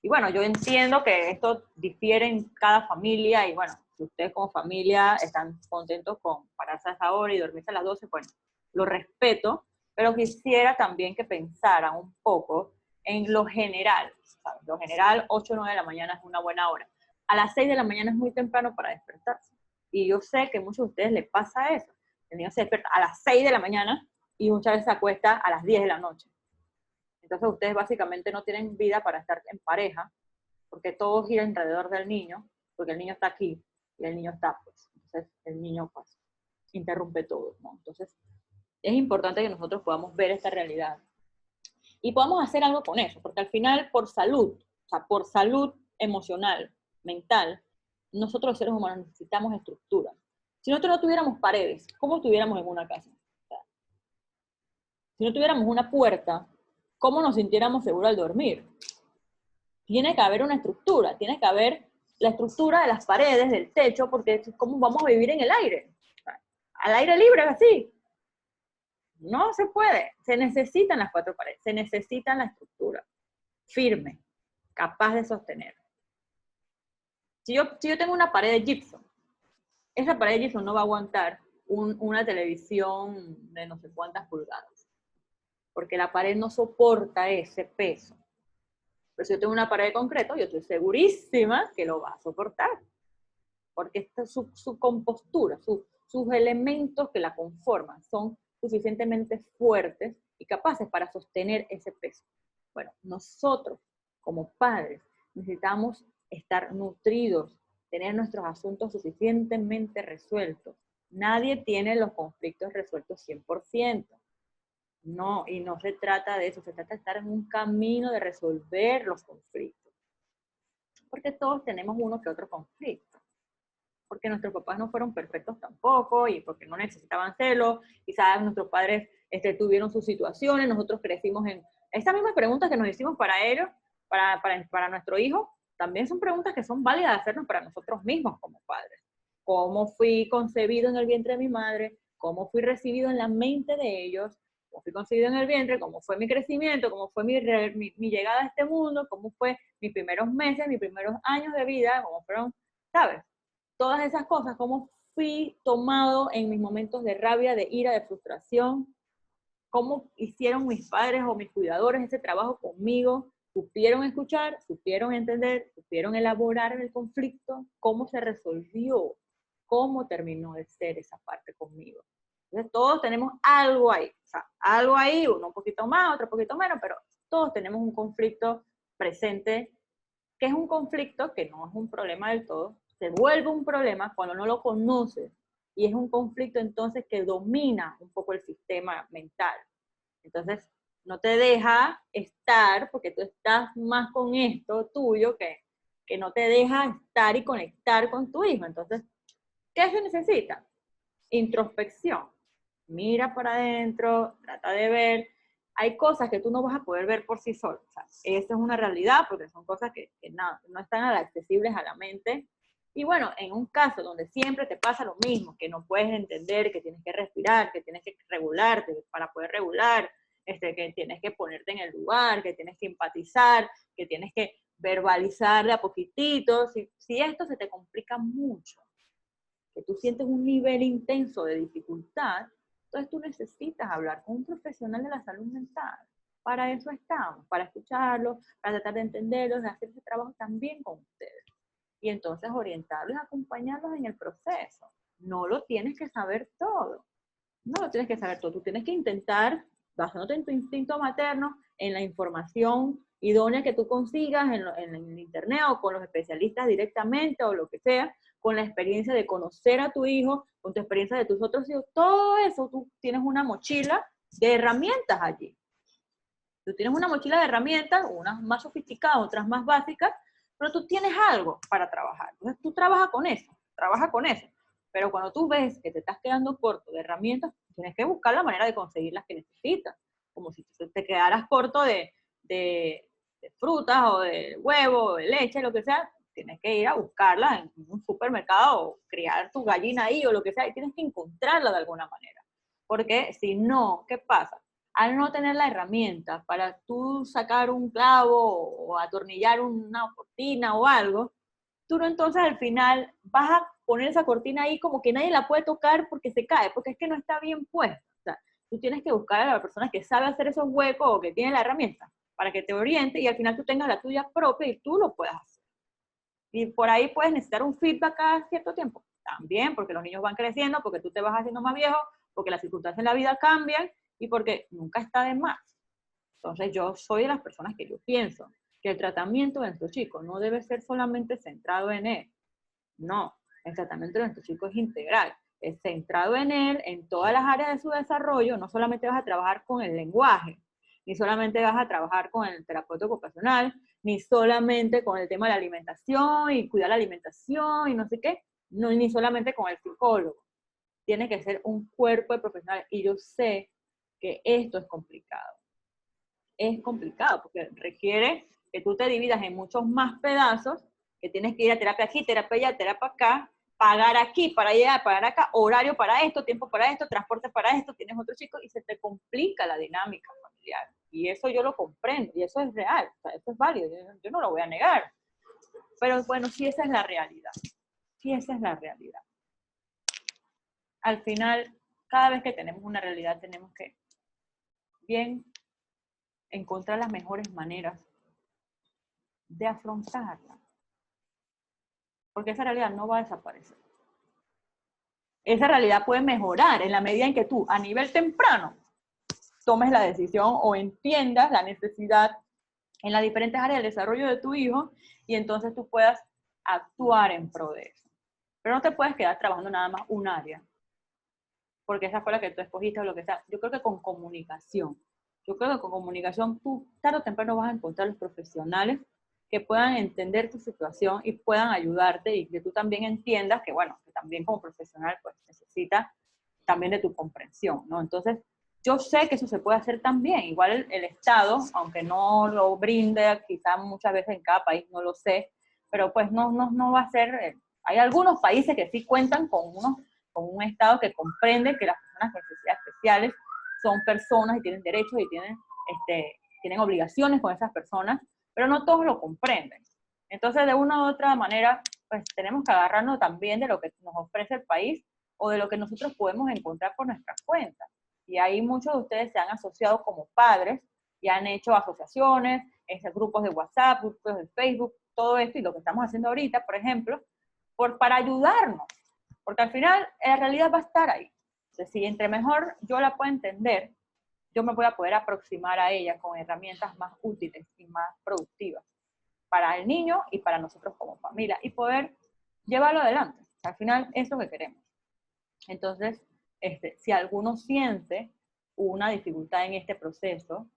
Y bueno, yo entiendo que esto difiere en cada familia, y bueno, si ustedes como familia están contentos con pararse a esa hora y dormirse a las 12, bueno, lo respeto, pero quisiera también que pensaran un poco en lo general, ¿sabes? Lo general, 8 o 9 de la mañana es una buena hora. A las 6 de la mañana es muy temprano para despertarse. Y yo sé que a muchos de ustedes les pasa eso. El niño se despierta a las 6 de la mañana y muchas veces se acuesta a las 10 de la noche. Entonces ustedes básicamente no tienen vida para estar en pareja, porque todo gira alrededor del niño, porque el niño está aquí y el niño está, pues, entonces el niño pues interrumpe todo, ¿no? Entonces es importante que nosotros podamos ver esta realidad y podamos hacer algo con eso, porque al final por salud, o sea, por salud emocional, mental, nosotros los seres humanos necesitamos estructura. Si nosotros no tuviéramos paredes, ¿cómo estuviéramos en una casa? O sea, si no tuviéramos una puerta, ¿cómo nos sintiéramos seguros al dormir? Tiene que haber una estructura, tiene que haber la estructura de las paredes, del techo, porque ¿cómo vamos a vivir en el aire? Al aire libre, así. No se puede. Se necesitan las 4 paredes, se necesita la estructura firme, capaz de sostener. Si yo tengo una pared de gypsum, esa pared de gypsum no va a aguantar una televisión de no sé cuántas pulgadas, porque la pared no soporta ese peso. Pero si yo tengo una pared de concreto, yo estoy segurísima que lo va a soportar, porque esta es su compostura, sus elementos que la conforman son suficientemente fuertes y capaces para sostener ese peso. Bueno, nosotros como padres necesitamos estar nutridos, tener nuestros asuntos suficientemente resueltos. Nadie tiene los conflictos resueltos 100%. No, y no se trata de eso, se trata de estar en un camino de resolver los conflictos. Porque todos tenemos uno que otro conflicto. Porque nuestros papás no fueron perfectos tampoco, y porque no necesitaban serlo, quizás nuestros padres tuvieron sus situaciones, nosotros crecimos en... Estas mismas preguntas que nos hicimos para ellos, para nuestro hijo, también son preguntas que son válidas de hacernos para nosotros mismos como padres. ¿Cómo fui concebido en el vientre de mi madre? ¿Cómo fui recibido en la mente de ellos? ¿Cómo fui concebido en el vientre? ¿Cómo fue mi crecimiento? ¿Cómo fue mi llegada a este mundo? ¿Cómo fue mis primeros meses, mis primeros años de vida? ¿Cómo fueron, sabes? Todas esas cosas, cómo fui tomado en mis momentos de rabia, de ira, de frustración, cómo hicieron mis padres o mis cuidadores ese trabajo conmigo, supieron escuchar, supieron entender, supieron elaborar el conflicto, cómo se resolvió, cómo terminó de ser esa parte conmigo. Entonces todos tenemos algo ahí, o sea, algo ahí, uno un poquito más, otro un poquito menos, pero todos tenemos un conflicto presente, que es un conflicto que no es un problema del todo, se vuelve un problema cuando no lo conoces, y es un conflicto entonces que domina un poco el sistema mental. Entonces, no te deja estar, porque tú estás más con esto tuyo que no te deja estar y conectar con tu hijo. Entonces, ¿qué se necesita? Introspección. Mira para adentro, trata de ver. Hay cosas que tú no vas a poder ver por sí solo. O sea, esa es una realidad porque son cosas que no están accesibles a la mente. Y bueno, en un caso donde siempre te pasa lo mismo, que no puedes entender, que tienes que respirar, que tienes que regularte para poder regular, que tienes que ponerte en el lugar, que tienes que empatizar, que tienes que verbalizar de a poquitito. Si esto se te complica mucho, que tú sientes un nivel intenso de dificultad, entonces tú necesitas hablar con un profesional de la salud mental. Para eso estamos, para escucharlos, para tratar de entenderlos, de hacer ese trabajo también con ustedes. Y entonces orientarlos, acompañarlos en el proceso. No lo tienes que saber todo. No lo tienes que saber todo. Tú tienes que intentar, basándote en tu instinto materno, en la información idónea que tú consigas en el internet o con los especialistas directamente o lo que sea, con la experiencia de conocer a tu hijo, con tu experiencia de tus otros hijos, todo eso, tú tienes una mochila de herramientas allí. Tú tienes una mochila de herramientas, unas más sofisticadas, otras más básicas, pero tú tienes algo para trabajar. Entonces tú trabaja con eso. Pero cuando tú ves que te estás quedando corto de herramientas, tienes que buscar la manera de conseguir las que necesitas. Como si te quedaras corto de frutas o de huevo o de leche, lo que sea, tienes que ir a buscarla en un supermercado o criar tu gallina ahí o lo que sea, y tienes que encontrarla de alguna manera. Porque si no, ¿qué pasa? Al no tener la herramienta para tú sacar un clavo o atornillar una cortina o algo, tú no, entonces al final vas a poner esa cortina ahí como que nadie la puede tocar porque se cae, porque es que no está bien puesta. O sea, tú tienes que buscar a la persona que sabe hacer esos huecos o que tiene la herramienta para que te oriente y al final tú tengas la tuya propia y tú lo puedas hacer. Y por ahí puedes necesitar un feedback cada cierto tiempo. También, porque los niños van creciendo, porque tú te vas haciendo más viejo, porque las circunstancias en la vida cambian y porque nunca está de más. Entonces yo soy de las personas que yo pienso que el tratamiento de nuestro chico no debe ser solamente centrado en él. No, el tratamiento de nuestro chico es integral. Es centrado en él, en todas las áreas de su desarrollo. No solamente vas a trabajar con el lenguaje, ni solamente vas a trabajar con el terapeuta ocupacional, ni solamente con el tema de la alimentación y cuidar la alimentación y no sé qué, no, ni solamente con el psicólogo. Tiene que ser un cuerpo de profesionales y yo sé que esto es complicado. Es complicado porque requiere que tú te dividas en muchos más pedazos, que tienes que ir a terapia aquí, terapia allá, terapia acá, pagar aquí, para allá, pagar acá, horario para esto, tiempo para esto, transporte para esto, tienes otro chico y se te complica la dinámica familiar. Y eso yo lo comprendo y eso es real, o sea, eso es válido, yo no lo voy a negar. Pero bueno, sí, esa es la realidad. Sí, esa es la realidad. Al final, cada vez que tenemos una realidad tenemos que bien encontrar las mejores maneras de afrontarla. Porque esa realidad no va a desaparecer. Esa realidad puede mejorar en la medida en que tú, a nivel temprano, tomes la decisión o entiendas la necesidad en las diferentes áreas del desarrollo de tu hijo y entonces tú puedas actuar en pro de eso. Pero no te puedes quedar trabajando nada más un área, porque esa fue la que tú escogiste o lo que sea. Yo creo que con comunicación, tú tarde o temprano vas a encontrar los profesionales que puedan entender tu situación y puedan ayudarte y que tú también entiendas que, bueno, que también como profesional pues necesitas también de tu comprensión, ¿no? Entonces, yo sé que eso se puede hacer también. Igual el Estado, aunque no lo brinde, quizás muchas veces en cada país, no lo sé, pero pues no va a ser... Hay algunos países que sí cuentan con un Estado que comprende que las personas con necesidades especiales son personas y tienen derechos y tienen obligaciones con esas personas, pero no todos lo comprenden. Entonces, de una u otra manera, pues tenemos que agarrarnos también de lo que nos ofrece el país o de lo que nosotros podemos encontrar por nuestras cuentas. Y ahí muchos de ustedes se han asociado como padres y han hecho asociaciones, grupos de WhatsApp, grupos de Facebook, todo esto, y lo que estamos haciendo ahorita, por ejemplo, para ayudarnos. Porque al final, la realidad va a estar ahí. Entonces, si entre mejor yo la puedo entender, yo me voy a poder aproximar a ella con herramientas más útiles y más productivas para el niño y para nosotros como familia, y poder llevarlo adelante. Al final, eso es lo que queremos. Entonces, si alguno siente una dificultad en este proceso,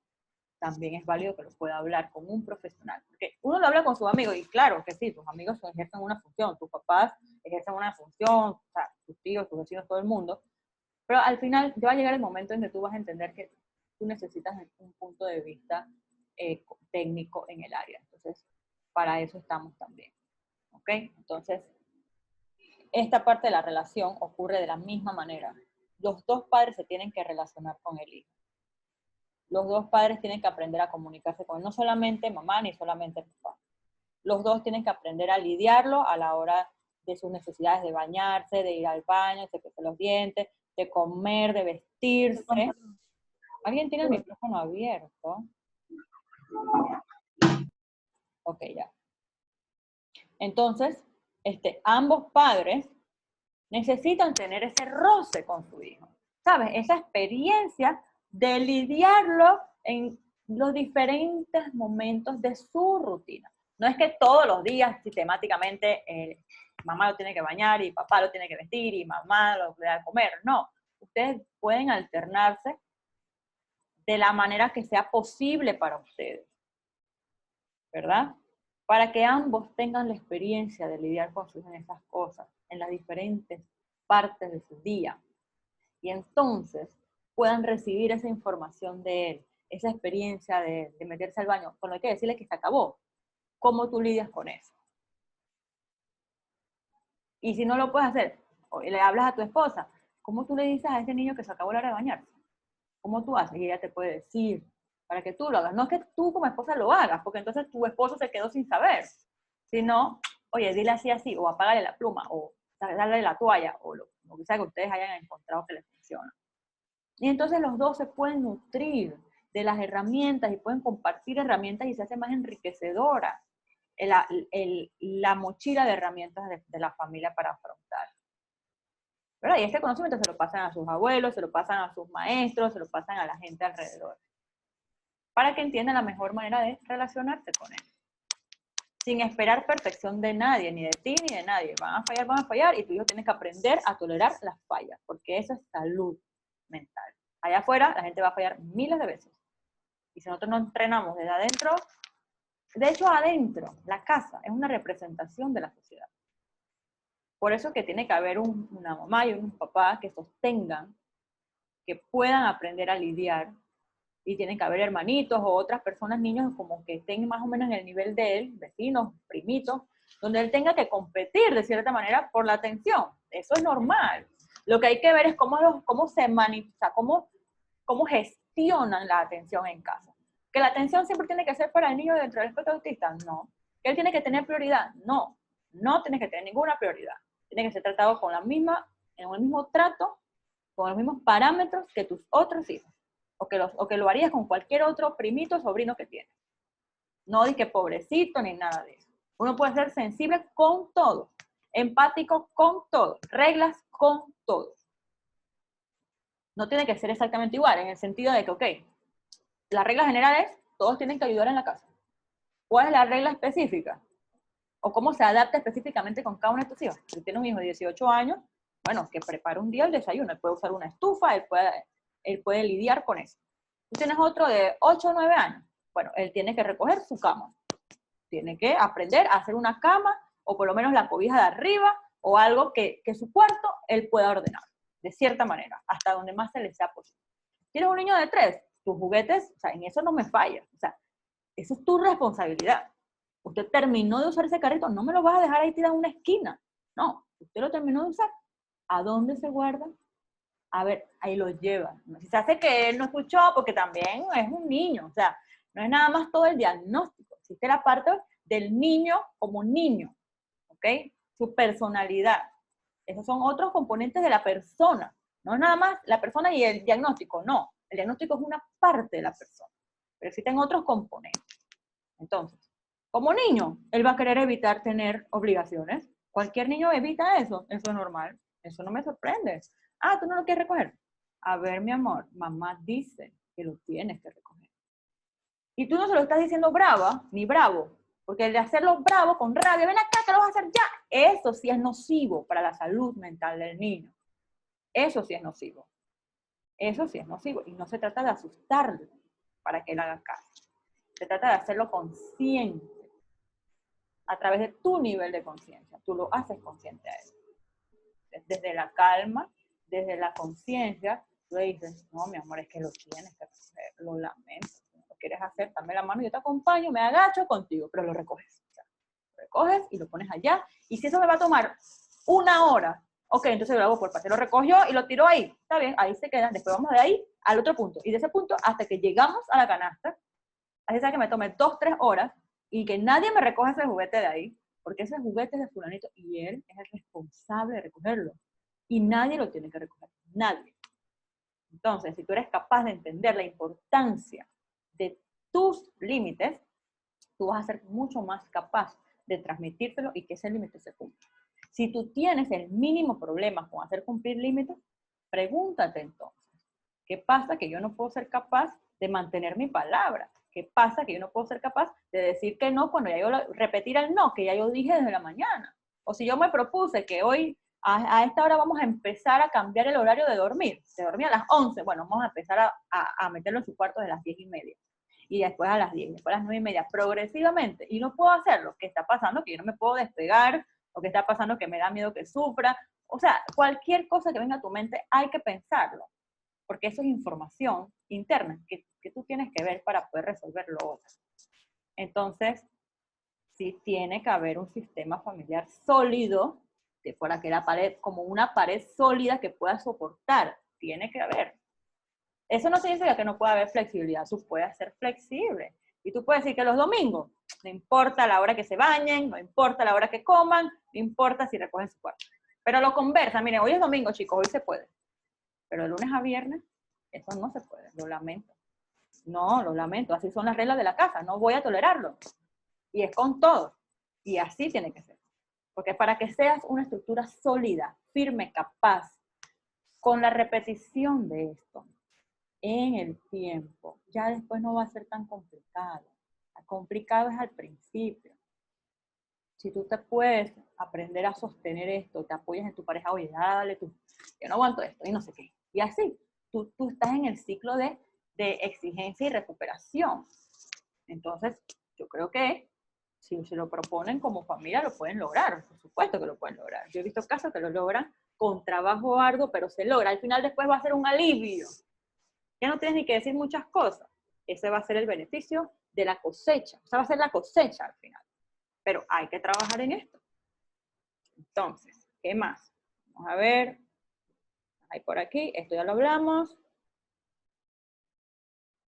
también es válido que lo pueda hablar con un profesional. Porque uno lo habla con sus amigos, y claro que sí, tus amigos ejercen una función, tus papás ejercen una función, o sea, tus tíos, tus vecinos, todo el mundo. Pero al final ya va a llegar el momento en que tú vas a entender que tú necesitas un punto de vista técnico en el área. Entonces, para eso estamos también. ¿Ok? Entonces, esta parte de la relación ocurre de la misma manera. Los dos padres se tienen que relacionar con el hijo. Los dos padres tienen que aprender a comunicarse con él, no solamente mamá ni solamente papá. Los dos tienen que aprender a lidiarlo a la hora de sus necesidades de bañarse, de ir al baño, de cepillarse los dientes, de comer, de vestirse. ¿Alguien tiene el micrófono abierto? Ok, ya. Entonces, ambos padres necesitan tener ese roce con su hijo. ¿Sabes? Esa experiencia de lidiarlo en los diferentes momentos de su rutina. No es que todos los días sistemáticamente mamá lo tiene que bañar y papá lo tiene que vestir y mamá lo le da a comer. No, ustedes pueden alternarse de la manera que sea posible para ustedes, ¿verdad? Para que ambos tengan la experiencia de lidiar con sus en esas cosas, en las diferentes partes de su día. Y entonces puedan recibir esa información de él, esa experiencia de meterse al baño, con lo que hay que decirle que se acabó. ¿Cómo tú lidias con eso? Y si no lo puedes hacer, o le hablas a tu esposa, ¿cómo tú le dices a ese niño que se acabó la hora de bañarse? ¿Cómo tú haces? Y ella te puede decir, para que tú lo hagas. No es que tú como esposa lo hagas, porque entonces tu esposo se quedó sin saber, sino, oye, dile así, así, o apágale la pluma, o darle la toalla, o lo que sea que ustedes hayan encontrado que les funciona. Y entonces los dos se pueden nutrir de las herramientas y pueden compartir herramientas y se hace más enriquecedora la mochila de herramientas de la familia para afrontar. ¿Verdad? Y este conocimiento se lo pasan a sus abuelos, se lo pasan a sus maestros, se lo pasan a la gente alrededor, para que entiendan la mejor manera de relacionarse con él. Sin esperar perfección de nadie, ni de ti ni de nadie. Van a fallar, y tu hijo tiene que aprender a tolerar las fallas, porque eso es salud mental. Allá afuera la gente va a fallar miles de veces. Y si nosotros no entrenamos desde adentro, de hecho adentro, la casa es una representación de la sociedad. Por eso que tiene que haber una mamá y un papá que sostengan, que puedan aprender a lidiar, y tienen que haber hermanitos o otras personas, niños como que estén más o menos en el nivel de él, vecinos, primitos, donde él tenga que competir de cierta manera por la atención. Eso es normal. Lo que hay que ver es cómo gestionan la atención en casa. ¿Que la atención siempre tiene que ser para el niño dentro del espectro autista? No. ¿Que él tiene que tener prioridad? No. No tiene que tener ninguna prioridad. Tiene que ser tratado con en el mismo trato, con los mismos parámetros que tus otros hijos. O que lo harías con cualquier otro primito o sobrino que tienes. No di que pobrecito ni nada de eso. Uno puede ser sensible con todo, empático con todo, reglas con todo. No tiene que ser exactamente igual, en el sentido de que, ok, la regla general es, todos tienen que ayudar en la casa. ¿Cuál es la regla específica? O cómo se adapta específicamente con cada uno de tus hijos. Si tienes un hijo de 18 años, bueno, que prepare un día el desayuno. Él puede usar una estufa, él puede lidiar con eso. Tú tienes otro de 8 o 9 años. Bueno, él tiene que recoger su cama. Tiene que aprender a hacer una cama, o por lo menos la cobija de arriba, o algo que su cuarto él pueda ordenar, de cierta manera, hasta donde más se le sea posible. Tienes un niño de 3, tus juguetes, o sea, en eso no me fallas. O sea, eso es tu responsabilidad. Usted terminó de usar ese carrito, no me lo vas a dejar ahí tirado en una esquina. No, usted lo terminó de usar. ¿A dónde se guarda? A ver, ahí lo lleva. Si se hace que él no escuchó, porque también es un niño, o sea, no es nada más todo el diagnóstico, existe la parte del niño como niño, ¿ok? Su personalidad. Esos son otros componentes de la persona, no es nada más la persona y el diagnóstico, no. El diagnóstico es una parte de la persona, pero existen otros componentes. Entonces, como niño, él va a querer evitar tener obligaciones. Cualquier niño evita eso, eso es normal, eso no me sorprende. Ah, ¿tú no lo quieres recoger? A ver, mi amor, mamá dice que lo tienes que recoger. Y tú no se lo estás diciendo brava, ni bravo, porque el de hacerlo bravo, con rabia, ven acá, que lo vas a hacer ya, eso sí es nocivo para la salud mental del niño. Eso sí es nocivo. Eso sí es nocivo. Y no se trata de asustarlo para que él haga caso. Se trata de hacerlo consciente a través de tu nivel de conciencia. Tú lo haces consciente a él. Desde la calma, desde la conciencia, tú le dices, no, mi amor, es que lo tienes que hacer, lo lamento. Si no lo quieres hacer, dame la mano, yo te acompaño, me agacho contigo, pero lo recoges. O sea, lo recoges y lo pones allá. Y si eso me va a tomar 1 hora, ok, entonces lo hago por parte. Lo recogió y lo tiró ahí. Está bien, ahí se queda. Después vamos de ahí al otro punto. Y de ese punto hasta que llegamos a la canasta, así sea que me tome 2, 3 horas y que nadie me recoja ese juguete de ahí, porque ese juguete es de fulanito y él es el responsable de recogerlo. Y nadie lo tiene que recoger. Nadie. Entonces, si tú eres capaz de entender la importancia de tus límites, tú vas a ser mucho más capaz de transmitírselo y que ese límite se cumpla. Si tú tienes el mínimo problema con hacer cumplir límites, pregúntate entonces, ¿qué pasa que yo no puedo ser capaz de mantener mi palabra? ¿Qué pasa que yo no puedo ser capaz de decir que no cuando ya yo repetir el no que ya yo dije desde la mañana? O si yo me propuse que hoy a esta hora vamos a empezar a cambiar el horario de dormir a las 11, bueno, vamos a empezar a meterlo en su cuarto de las 10:30. Y después a las 10, después a las 9:30, progresivamente, y no puedo hacerlo. ¿Qué está pasando? Que yo no me puedo despegar, o que está pasando que me da miedo que sufra. O sea, cualquier cosa que venga a tu mente hay que pensarlo, porque eso es información interna que tú tienes que ver para poder resolver lo otro. Entonces, sí tiene que haber un sistema familiar sólido, que fuera que la pared, como una pared sólida que pueda soportar, tiene que haber. Eso no significa que no pueda haber flexibilidad, tú puedes ser flexible. Y tú puedes decir que los domingos, no importa la hora que se bañen, no importa la hora que coman, no importa si recogen su cuarto. Pero lo conversan, miren, hoy es domingo, chicos, hoy se puede. Pero de lunes a viernes, eso no se puede, lo lamento. No, lo lamento, así son las reglas de la casa, no voy a tolerarlo. Y es con todo. Y así tiene que ser. Porque para que seas una estructura sólida, firme, capaz, con la repetición de esto, en el tiempo, ya después no va a ser tan complicado. Complicado es al principio. Si tú te puedes aprender a sostener esto, te apoyas en tu pareja, oye, dale tú, yo no aguanto esto y no sé qué. Y así, tú estás en el ciclo de exigencia y recuperación. Entonces, yo creo que si se lo proponen como familia, lo pueden lograr. Por supuesto que lo pueden lograr. Yo he visto casos que lo logran con trabajo arduo, pero se logra. Al final después va a ser un alivio. Ya no tienes ni que decir muchas cosas. Ese va a ser el beneficio de la cosecha. O sea, va a ser la cosecha al final. Pero hay que trabajar en esto. Entonces, ¿qué más? Vamos a ver. Hay por aquí, esto ya lo hablamos.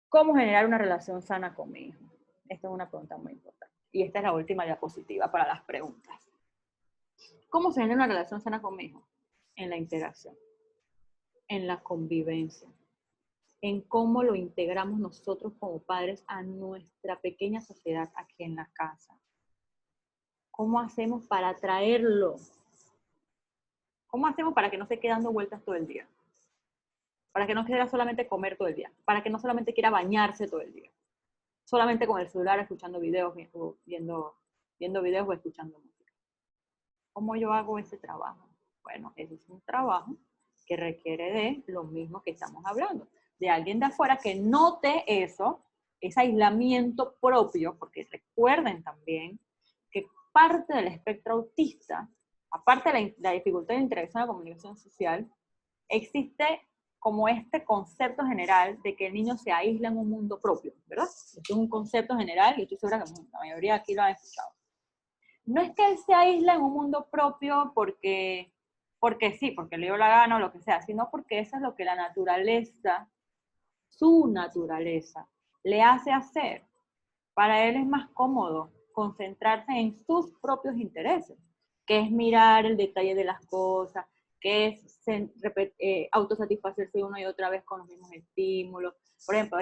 ¿Cómo generar una relación sana con mi hijo? Esta es una pregunta muy importante. Y esta es la última diapositiva para las preguntas. ¿Cómo se genera una relación sana con mi hijo? En la integración, en la convivencia, en cómo lo integramos nosotros como padres a nuestra pequeña sociedad aquí en la casa. ¿Cómo hacemos para atraerlo? ¿Cómo hacemos para que no se quede dando vueltas todo el día? Para que no quiera solamente comer todo el día. Para que no solamente quiera bañarse todo el día. Solamente con el celular escuchando videos, viendo videos o escuchando música. ¿Cómo yo hago ese trabajo? Bueno, ese es un trabajo que requiere de lo mismo que estamos hablando. De alguien de afuera que note eso, ese aislamiento propio, porque recuerden también que parte del espectro autista, aparte de la dificultad de interacción en la comunicación social, existe como este concepto general de que el niño se aísla en un mundo propio, ¿verdad? Esto es un concepto general y estoy segura que la mayoría aquí lo han escuchado. No es que él se aísla en un mundo propio porque sí, porque le dio la gana o lo que sea, sino porque eso es lo que la naturaleza, su naturaleza, le hace hacer. Para él es más cómodo concentrarse en sus propios intereses, que es mirar el detalle de las cosas, que es autosatisfacerse una y otra vez con los mismos estímulos. Por ejemplo,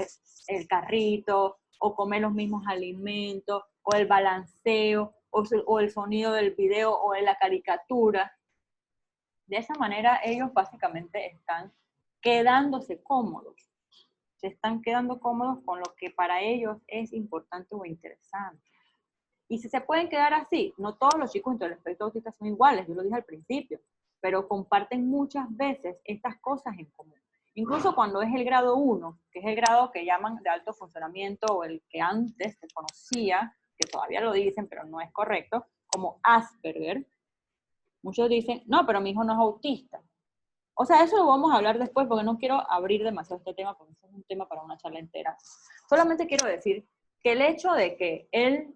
el carrito, o comer los mismos alimentos, o el balanceo, o el sonido del video, o en la caricatura. De esa manera ellos básicamente están quedándose cómodos. Se están quedando cómodos con lo que para ellos es importante o interesante. Y si se pueden quedar así, no todos los chicos dentro del espectro autista son iguales, yo lo dije al principio, pero comparten muchas veces estas cosas en común. Incluso cuando es el grado 1, que es el grado que llaman de alto funcionamiento, o el que antes se conocía, que todavía lo dicen, pero no es correcto, como Asperger, muchos dicen, no, pero mi hijo no es autista. O sea, eso lo vamos a hablar después, porque no quiero abrir demasiado este tema, porque eso es un tema para una charla entera. Solamente quiero decir que el hecho de que él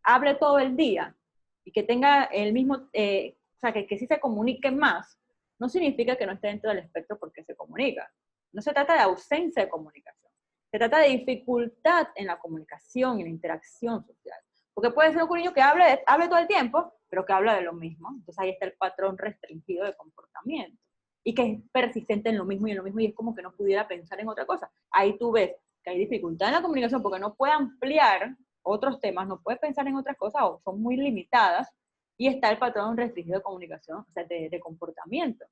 hable todo el día y que tenga el mismo, o sea, que sí se comunique más, no significa que no esté dentro del espectro porque se comunica. No se trata de ausencia de comunicación, se trata de dificultad en la comunicación y en la interacción social. Porque puede ser un niño que hable todo el tiempo, pero que habla de lo mismo. Entonces ahí está el patrón restringido de comportamiento. Y que es persistente en lo mismo y en lo mismo, y es como que no pudiera pensar en otra cosa. Ahí tú ves que hay dificultad en la comunicación porque no puede ampliar otros temas, no puede pensar en otras cosas o son muy limitadas, y está el patrón restringido de comunicación, o sea, de comportamiento.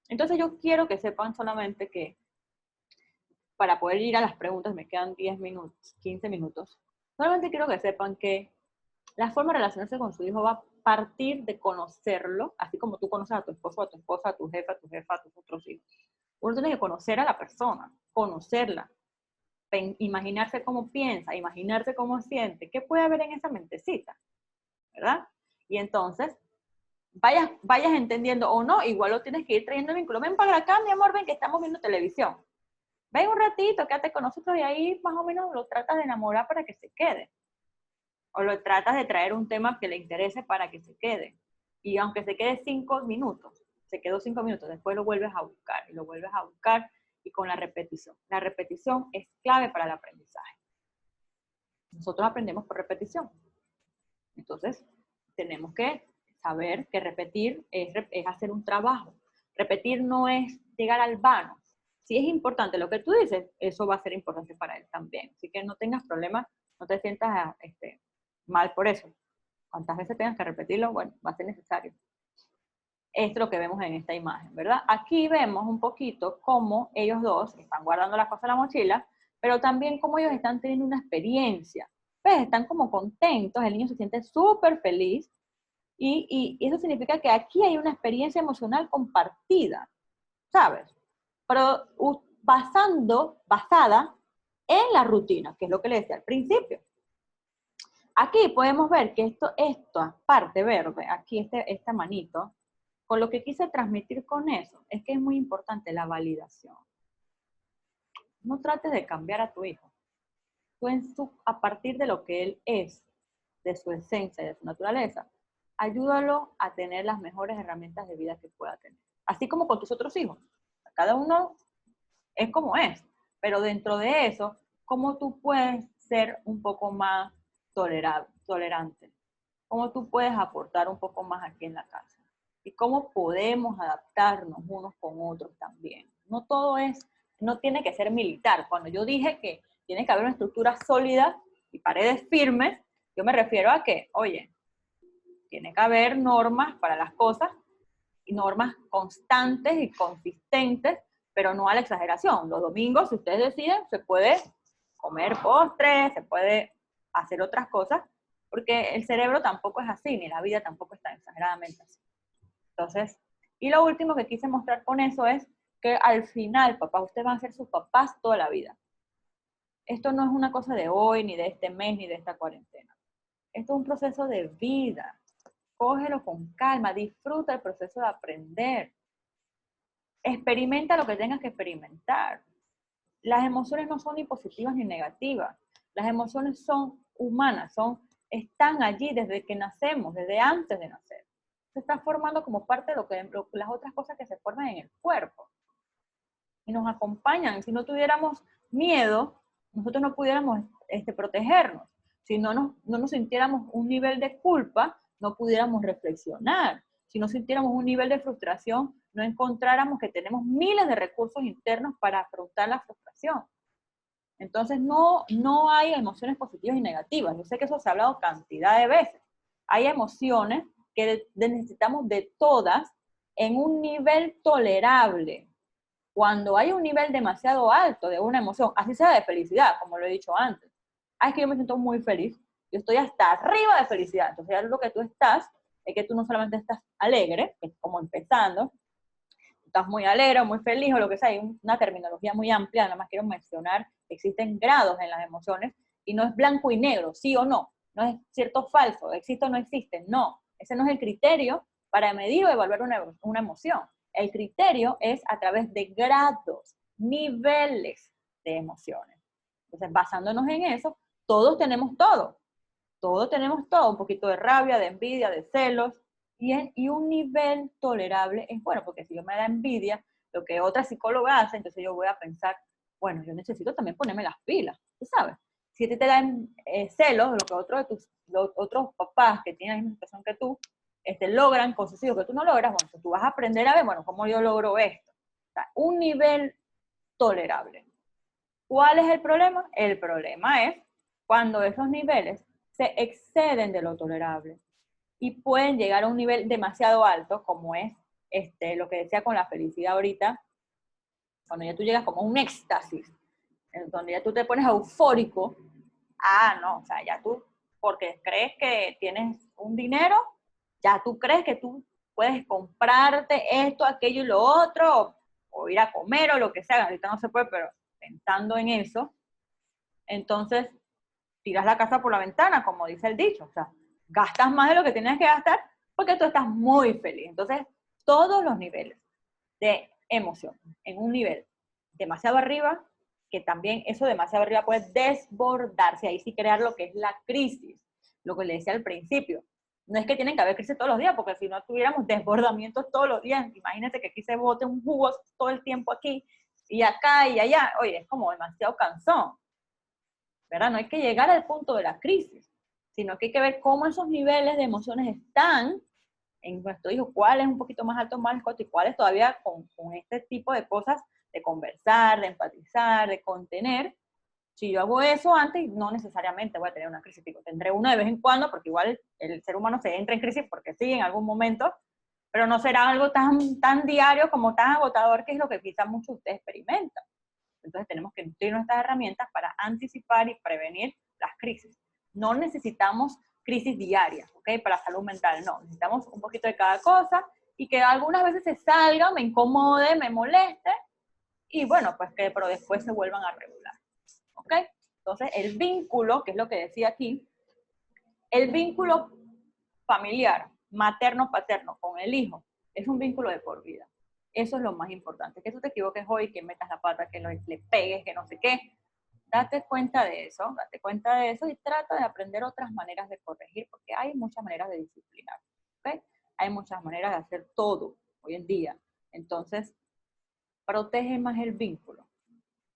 Entonces yo quiero que sepan solamente que, para poder ir a las preguntas, me quedan 10 minutos, 15 minutos, solamente quiero que sepan que la forma de relacionarse con su hijo va a partir de conocerlo, así como tú conoces a tu esposo, a tu esposa, a tu jefa, a tus otros hijos. Uno tiene que conocer a la persona, conocerla, imaginarse cómo piensa, imaginarse cómo siente, qué puede haber en esa mentecita, ¿verdad? Y entonces, vayas entendiendo o no, igual lo tienes que ir trayendo el vínculo. Ven para acá, mi amor, ven que estamos viendo televisión. Ven un ratito, quédate con nosotros y ahí más o menos lo tratas de enamorar para que se quede. O lo tratas de traer un tema que le interese para que se quede. Y aunque se quede 5 minutos, se quedó 5 minutos, después lo vuelves a buscar y lo vuelves a buscar, y con la repetición. La repetición es clave para el aprendizaje. Nosotros aprendemos por repetición. Entonces, tenemos que saber que repetir es hacer un trabajo. Repetir no es llegar al vano. Si es importante lo que tú dices, eso va a ser importante para él también. Así que no tengas problemas, no te sientas mal por eso. Cuantas veces tengas que repetirlo, bueno, va a ser necesario. Esto es lo que vemos en esta imagen, ¿verdad? Aquí vemos un poquito cómo ellos dos están guardando las cosas en la mochila, pero también cómo ellos están teniendo una experiencia. Pues están como contentos, el niño se siente súper feliz, y eso significa que aquí hay una experiencia emocional compartida, ¿sabes? Pero basada en la rutina, que es lo que le decía al principio. Aquí podemos ver que esta parte verde, aquí esta manito, con lo que quise transmitir con eso, es que es muy importante la validación. No trates de cambiar a tu hijo. Tú a partir de lo que él es, de su esencia y de su naturaleza, ayúdalo a tener las mejores herramientas de vida que pueda tener. Así como con tus otros hijos. Cada uno es como es, pero dentro de eso, ¿cómo tú puedes ser un poco más tolerante? ¿Cómo tú puedes aportar un poco más aquí en la casa? Y cómo podemos adaptarnos unos con otros también. No todo no tiene que ser militar. Cuando yo dije que tiene que haber una estructura sólida y paredes firmes, yo me refiero a que, oye, tiene que haber normas para las cosas, y normas constantes y consistentes, pero no a la exageración. Los domingos, si ustedes deciden, se puede comer postres, se puede hacer otras cosas, porque el cerebro tampoco es así, ni la vida tampoco es tan exageradamente así. Entonces, y lo último que quise mostrar con eso es que al final, papá, ustedes van a ser sus papás toda la vida. Esto no es una cosa de hoy, ni de este mes, ni de esta cuarentena. Esto es un proceso de vida. Cógelo con calma, disfruta el proceso de aprender. Experimenta lo que tengas que experimentar. Las emociones no son ni positivas ni negativas. Las emociones son humanas, están allí desde que nacemos, desde antes de nacer. Se está formando como parte de las otras cosas que se forman en el cuerpo. Y nos acompañan. Si no tuviéramos miedo, nosotros no pudiéramos protegernos. Si no nos sintiéramos un nivel de culpa, no pudiéramos reflexionar. Si no sintiéramos un nivel de frustración, no encontráramos que tenemos miles de recursos internos para afrontar la frustración. Entonces no hay emociones positivas y negativas. Yo sé que eso se ha hablado cantidad de veces. Hay emociones que necesitamos de todas en un nivel tolerable. Cuando hay un nivel demasiado alto de una emoción, así sea de felicidad, como lo he dicho antes. Es que yo me siento muy feliz, yo estoy hasta arriba de felicidad. Entonces ya lo que tú estás, es que tú no solamente estás alegre, que es como empezando, estás muy alegre, muy feliz o lo que sea, hay una terminología muy amplia, nada más quiero mencionar, existen grados en las emociones y no es blanco y negro, sí o no, no es cierto o falso, existe o no existe, no, ese no es el criterio para medir o evaluar una emoción. El criterio es a través de grados, niveles de emociones. Entonces, basándonos en eso, todos tenemos todo, un poquito de rabia, de envidia, de celos, y un nivel tolerable es bueno, porque si yo me da envidia, lo que otra psicóloga hace, entonces yo voy a pensar, bueno, yo necesito también ponerme las pilas, ¿tú sabes? Si a ti te dan celos, lo que los otros papás que tienen la misma situación que tú, logran con sus hijos que tú no logras, bueno, pues tú vas a aprender a ver, bueno, ¿cómo yo logro esto? O sea, un nivel tolerable. ¿Cuál es el problema? El problema es cuando esos niveles se exceden de lo tolerable y pueden llegar a un nivel demasiado alto, como es lo que decía con la felicidad ahorita, cuando ya tú llegas como a un éxtasis, en donde ya tú te pones eufórico, no, o sea, ya tú, porque crees que tienes un dinero, ya tú crees que tú puedes comprarte esto, aquello y lo otro, o ir a comer o lo que sea, ahorita no se puede, pero pensando en eso, entonces tiras la casa por la ventana, como dice el dicho, o sea, gastas más de lo que tienes que gastar porque tú estás muy feliz. Entonces, todos los niveles de emoción, en un nivel demasiado arriba, que también eso demasiado arriba puede desbordarse, ahí sí crear lo que es la crisis, lo que le decía al principio. No es que tienen que haber crisis todos los días, porque si no tuviéramos desbordamientos todos los días, imagínense que aquí se bote un jugo todo el tiempo aquí, y acá y allá, oye, es como demasiado cansón, ¿verdad? No hay que llegar al punto de la crisis, sino que hay que ver cómo esos niveles de emociones están en nuestro hijo, cuál es un poquito más alto, más corto, y cuál es todavía con este tipo de cosas de conversar, de empatizar, de contener. Si yo hago eso antes, no necesariamente voy a tener una crisis, digo, tendré una de vez en cuando, porque igual el ser humano se entra en crisis porque sí, en algún momento, pero no será algo tan diario como tan agotador, que es lo que quizás muchos de ustedes experimentan. Entonces tenemos que nutrir nuestras herramientas para anticipar y prevenir las crisis. No necesitamos crisis diarias, ¿ok? Para salud mental, no. Necesitamos un poquito de cada cosa y que algunas veces se salga, me incomode, me moleste y bueno, pues que pero después se vuelvan a regular, ¿ok? Entonces el vínculo, que es lo que decía aquí, el vínculo familiar, materno-paterno con el hijo, es un vínculo de por vida. Eso es lo más importante. Que tú te equivoques hoy, que metas la pata, que le pegues, que no sé qué. Date cuenta de eso y trata de aprender otras maneras de corregir, porque hay muchas maneras de disciplinar, ¿ok? Hay muchas maneras de hacer todo hoy en día. Entonces, protege más el vínculo.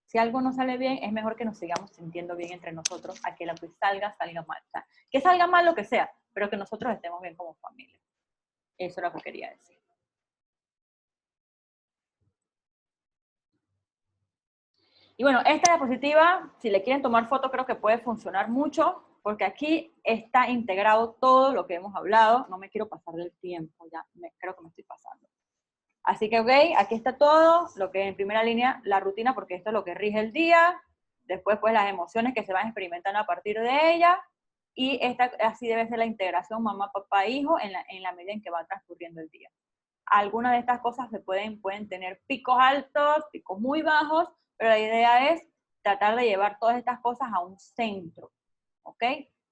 Si algo no sale bien, es mejor que nos sigamos sintiendo bien entre nosotros a que lo que salga mal. O sea, que salga mal lo que sea, pero que nosotros estemos bien como familia. Eso es lo que quería decir. Y bueno, esta diapositiva, si le quieren tomar foto, creo que puede funcionar mucho, porque aquí está integrado todo lo que hemos hablado. No me quiero pasar del tiempo, ya creo que me estoy pasando. Así que, ok, aquí está todo, lo que en primera línea, la rutina, porque esto es lo que rige el día, después pues las emociones que se van experimentando a partir de ella, y así debe ser la integración mamá, papá, hijo en la medida en que va transcurriendo el día. Algunas de estas cosas pueden tener picos altos, picos muy bajos, pero la idea es tratar de llevar todas estas cosas a un centro, ¿ok?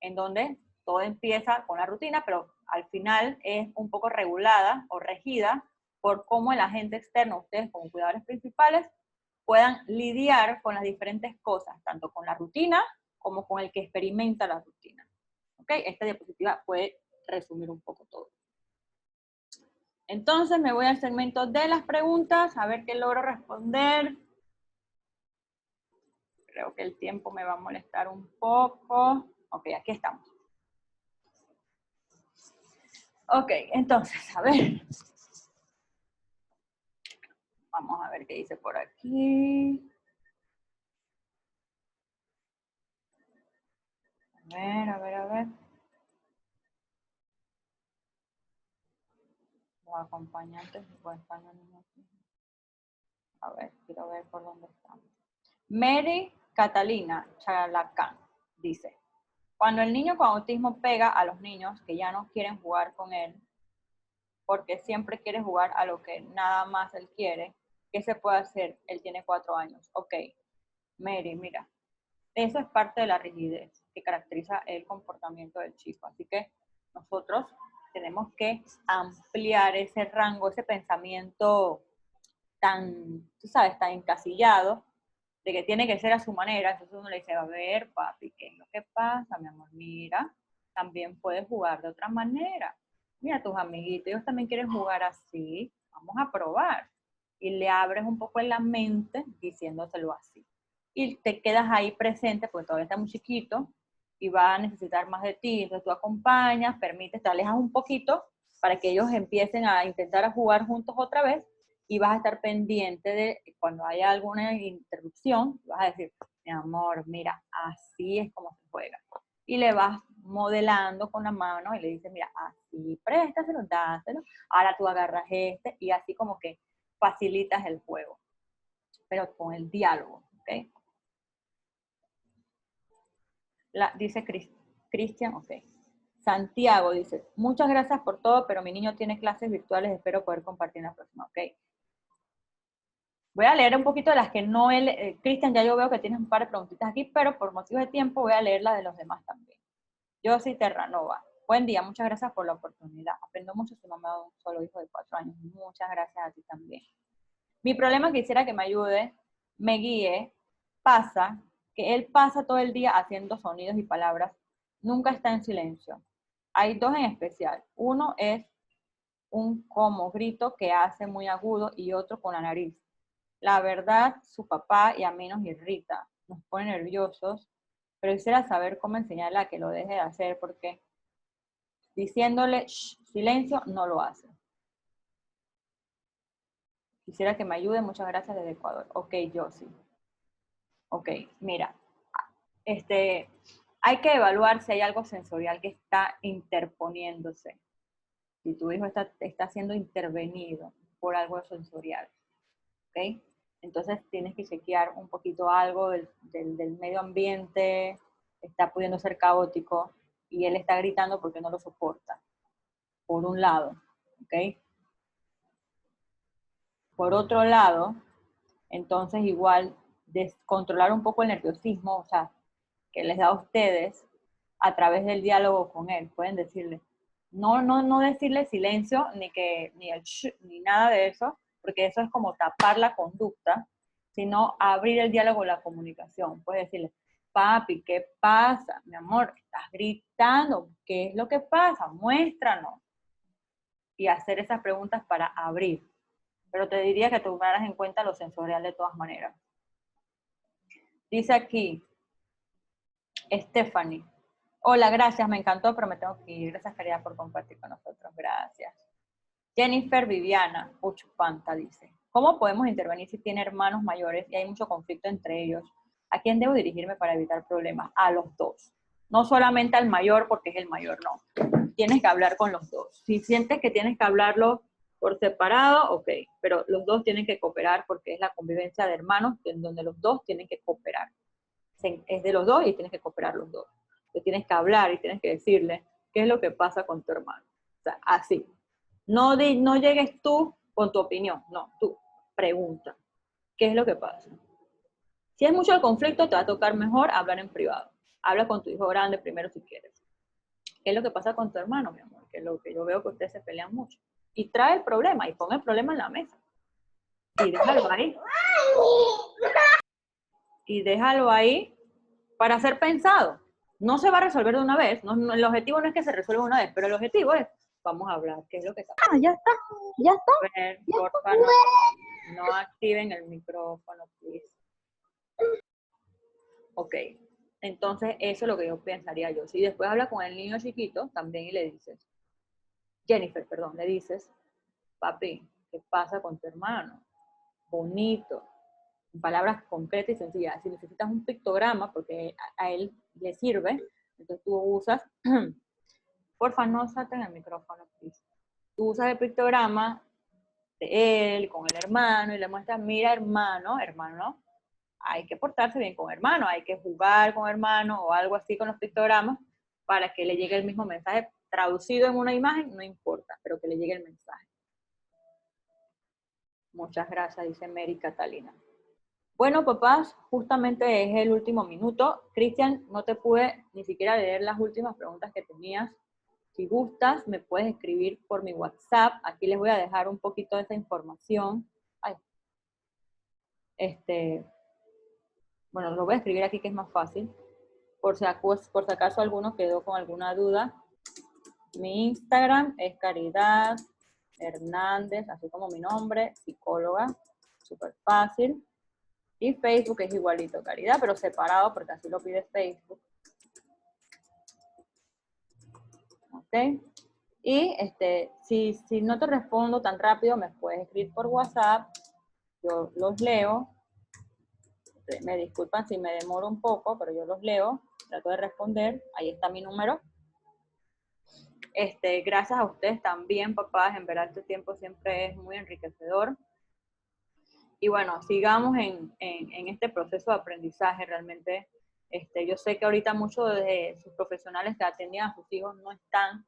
En donde todo empieza con la rutina, pero al final es un poco regulada o regida por cómo el agente externo, ustedes como cuidadores principales, puedan lidiar con las diferentes cosas, tanto con la rutina como con el que experimenta la rutina. ¿Ok? Esta diapositiva puede resumir un poco todo. Entonces me voy al segmento de las preguntas, a ver qué logro responder. Creo que el tiempo me va a molestar un poco. Ok, aquí estamos. Ok, entonces, a ver. Vamos a ver qué dice por aquí. A ver. acompañantes o España. A ver, quiero ver por dónde estamos. Mary Catalina Chalacán dice, cuando el niño con autismo pega a los niños que ya no quieren jugar con él, porque siempre quiere jugar a lo que nada más él quiere, ¿qué se puede hacer? Él tiene 4 años. Ok, Mary, mira, eso es parte de la rigidez que caracteriza el comportamiento del chico. Así que nosotros tenemos que ampliar ese rango, ese pensamiento tan, tú sabes, tan encasillado, de que tiene que ser a su manera. Entonces uno le dice, a ver, papi, ¿qué es lo que pasa, mi amor? Mira, también puedes jugar de otra manera. Mira, tus amiguitos, ellos también quieren jugar así, vamos a probar. Y le abres un poco en la mente diciéndoselo así. Y te quedas ahí presente, porque todavía está muy chiquito, y va a necesitar más de ti. Entonces tú acompañas, permites, te alejas un poquito, para que ellos empiecen a intentar a jugar juntos otra vez, y vas a estar pendiente de cuando haya alguna interrupción, vas a decir, mi amor, mira, así es como se juega. Y le vas modelando con la mano y le dices, mira, así, préstaselo, dáselo, ahora tú agarras este, y así como que facilitas el juego, pero con el diálogo, ¿ok? Dice Cristian, ok. Santiago dice, muchas gracias por todo, pero mi niño tiene clases virtuales, espero poder compartir en la próxima, ok. Voy a leer un poquito de las que no he... Cristian, ya yo veo que tienes un par de preguntitas aquí, pero por motivos de tiempo voy a leer las de los demás también. Josie Terranova, buen día, muchas gracias por la oportunidad. Aprendo mucho si no me ha dado un solo hijo de 4 años. Muchas gracias a ti también. Mi problema, quisiera que me ayude, me guíe, pasa que él pasa todo el día haciendo sonidos y palabras, nunca está en silencio. Hay 2 en especial. Uno es un como grito que hace muy agudo y otro con la nariz. La verdad, su papá y a mí nos irrita, nos pone nerviosos, pero quisiera saber cómo enseñarle a que lo deje de hacer, porque diciéndole shh, silencio, no lo hace. Quisiera que me ayude, muchas gracias desde Ecuador. Ok, Josie. Ok, mira, hay que evaluar si hay algo sensorial que está interponiéndose. Si tu hijo está siendo intervenido por algo sensorial, ¿ok? Entonces tienes que chequear un poquito algo del medio ambiente, está pudiendo ser caótico y él está gritando porque no lo soporta, por un lado, ¿ok? Por otro lado, entonces igual descontrolar un poco el nerviosismo, o sea, que les da a ustedes a través del diálogo con él. Pueden decirle, no decirle silencio, ni el shh, ni nada de eso, porque eso es como tapar la conducta, sino abrir el diálogo, la comunicación. Puedes decirle, papi, ¿qué pasa? Mi amor, estás gritando, ¿qué es lo que pasa? Muéstranos. Y hacer esas preguntas para abrir. Pero te diría que tomaras en cuenta lo sensorial de todas maneras. Dice aquí, Stephanie, hola, gracias, me encantó, pero me tengo que ir. Gracias, querida, por compartir con nosotros. Gracias. Jennifer Viviana Uchupanta dice, ¿cómo podemos intervenir si tiene hermanos mayores y hay mucho conflicto entre ellos? ¿A quién debo dirigirme para evitar problemas? A los 2. No solamente al mayor porque es el mayor, no. Tienes que hablar con los 2. Si sientes que tienes que hablarlo por separado, ok, pero los 2 tienen que cooperar porque es la convivencia de hermanos en donde los 2 tienen que cooperar. Es de los 2 y tienes que cooperar los 2. Te tienes que hablar y tienes que decirle qué es lo que pasa con tu hermano. O sea, así. No llegues tú con tu opinión, no, tú pregunta, ¿qué es lo que pasa? Si es mucho el conflicto, te va a tocar mejor hablar en privado. Habla con tu hijo grande primero si quieres. ¿Qué es lo que pasa con tu hermano, mi amor? Que es lo que yo veo que ustedes se pelean mucho. Y trae el problema y pon el problema en la mesa. Y déjalo ahí. Y déjalo ahí para ser pensado. No se va a resolver de una vez. No, el objetivo no es que se resuelva una vez, pero el objetivo es, vamos a hablar, ¿qué es lo que está pasando? Ya está, ya está. A ver, porfa, no activen el micrófono, please. Ok, entonces eso es lo que yo pensaría yo. Si después habla con el niño chiquito también y le dices, Jennifer, perdón, le dices, papi, ¿qué pasa con tu hermano? Bonito, en palabras concretas y sencillas. Si necesitas un pictograma, porque a él le sirve, entonces tú usas, porfa, no salten el micrófono, please. tú usas el pictograma de él con el hermano y le muestras, mira hermano, hermano, hay que portarse bien con hermano, hay que jugar con hermano o algo así con los pictogramas para que le llegue el mismo mensaje traducido en una imagen, no importa, pero que le llegue el mensaje. Muchas gracias, dice Mary Catalina. Bueno, papás, justamente es el último minuto. Cristian, no te pude ni siquiera leer las últimas preguntas que tenías. Si gustas, me puedes escribir por mi WhatsApp. Aquí les voy a dejar un poquito de esa información. Ay. Bueno, lo voy a escribir aquí que es más fácil. Por si acaso alguno quedó con alguna duda. Mi Instagram es Caridad Hernández, así como mi nombre, psicóloga, súper fácil. Y Facebook es igualito, Caridad, pero separado porque así lo pide Facebook. ¿Ok? Y si no te respondo tan rápido, me puedes escribir por WhatsApp, yo los leo. Me disculpan si me demoro un poco, pero yo los leo, trato de responder, ahí está mi número. Gracias a ustedes también, papás, en verdad este tiempo siempre es muy enriquecedor. Y bueno, sigamos en este proceso de aprendizaje realmente. Yo sé que ahorita muchos de sus profesionales que atendían a sus hijos no están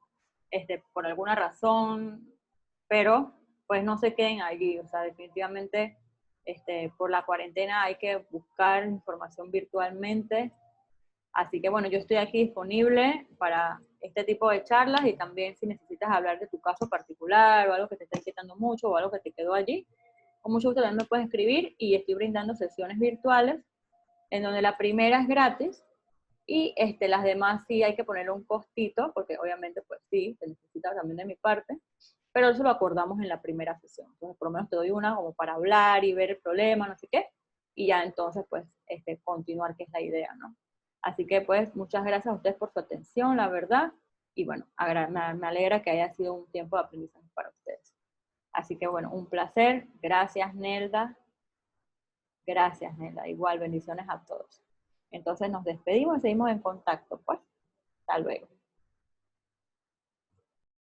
por alguna razón, pero pues no se queden allí. O sea, definitivamente por la cuarentena hay que buscar información virtualmente. Así que bueno, yo estoy aquí disponible para este tipo de charlas y también si necesitas hablar de tu caso particular o algo que te está inquietando mucho o algo que te quedó allí, con mucho gusto también me puedes escribir y estoy brindando sesiones virtuales en donde la primera es gratis y las demás sí hay que ponerle un costito porque obviamente pues sí, se necesita también de mi parte, pero eso lo acordamos en la primera sesión. Entonces por lo menos te doy una como para hablar y ver el problema, no sé qué, y ya entonces pues continuar, que es la idea, ¿no? Así que pues muchas gracias a ustedes por su atención, la verdad, y bueno, me alegra que haya sido un tiempo de aprendizaje para ustedes. Así que bueno, un placer. Gracias, Nelda. Gracias, Nelda. Igual, bendiciones a todos. Entonces nos despedimos y seguimos en contacto, pues. Hasta luego.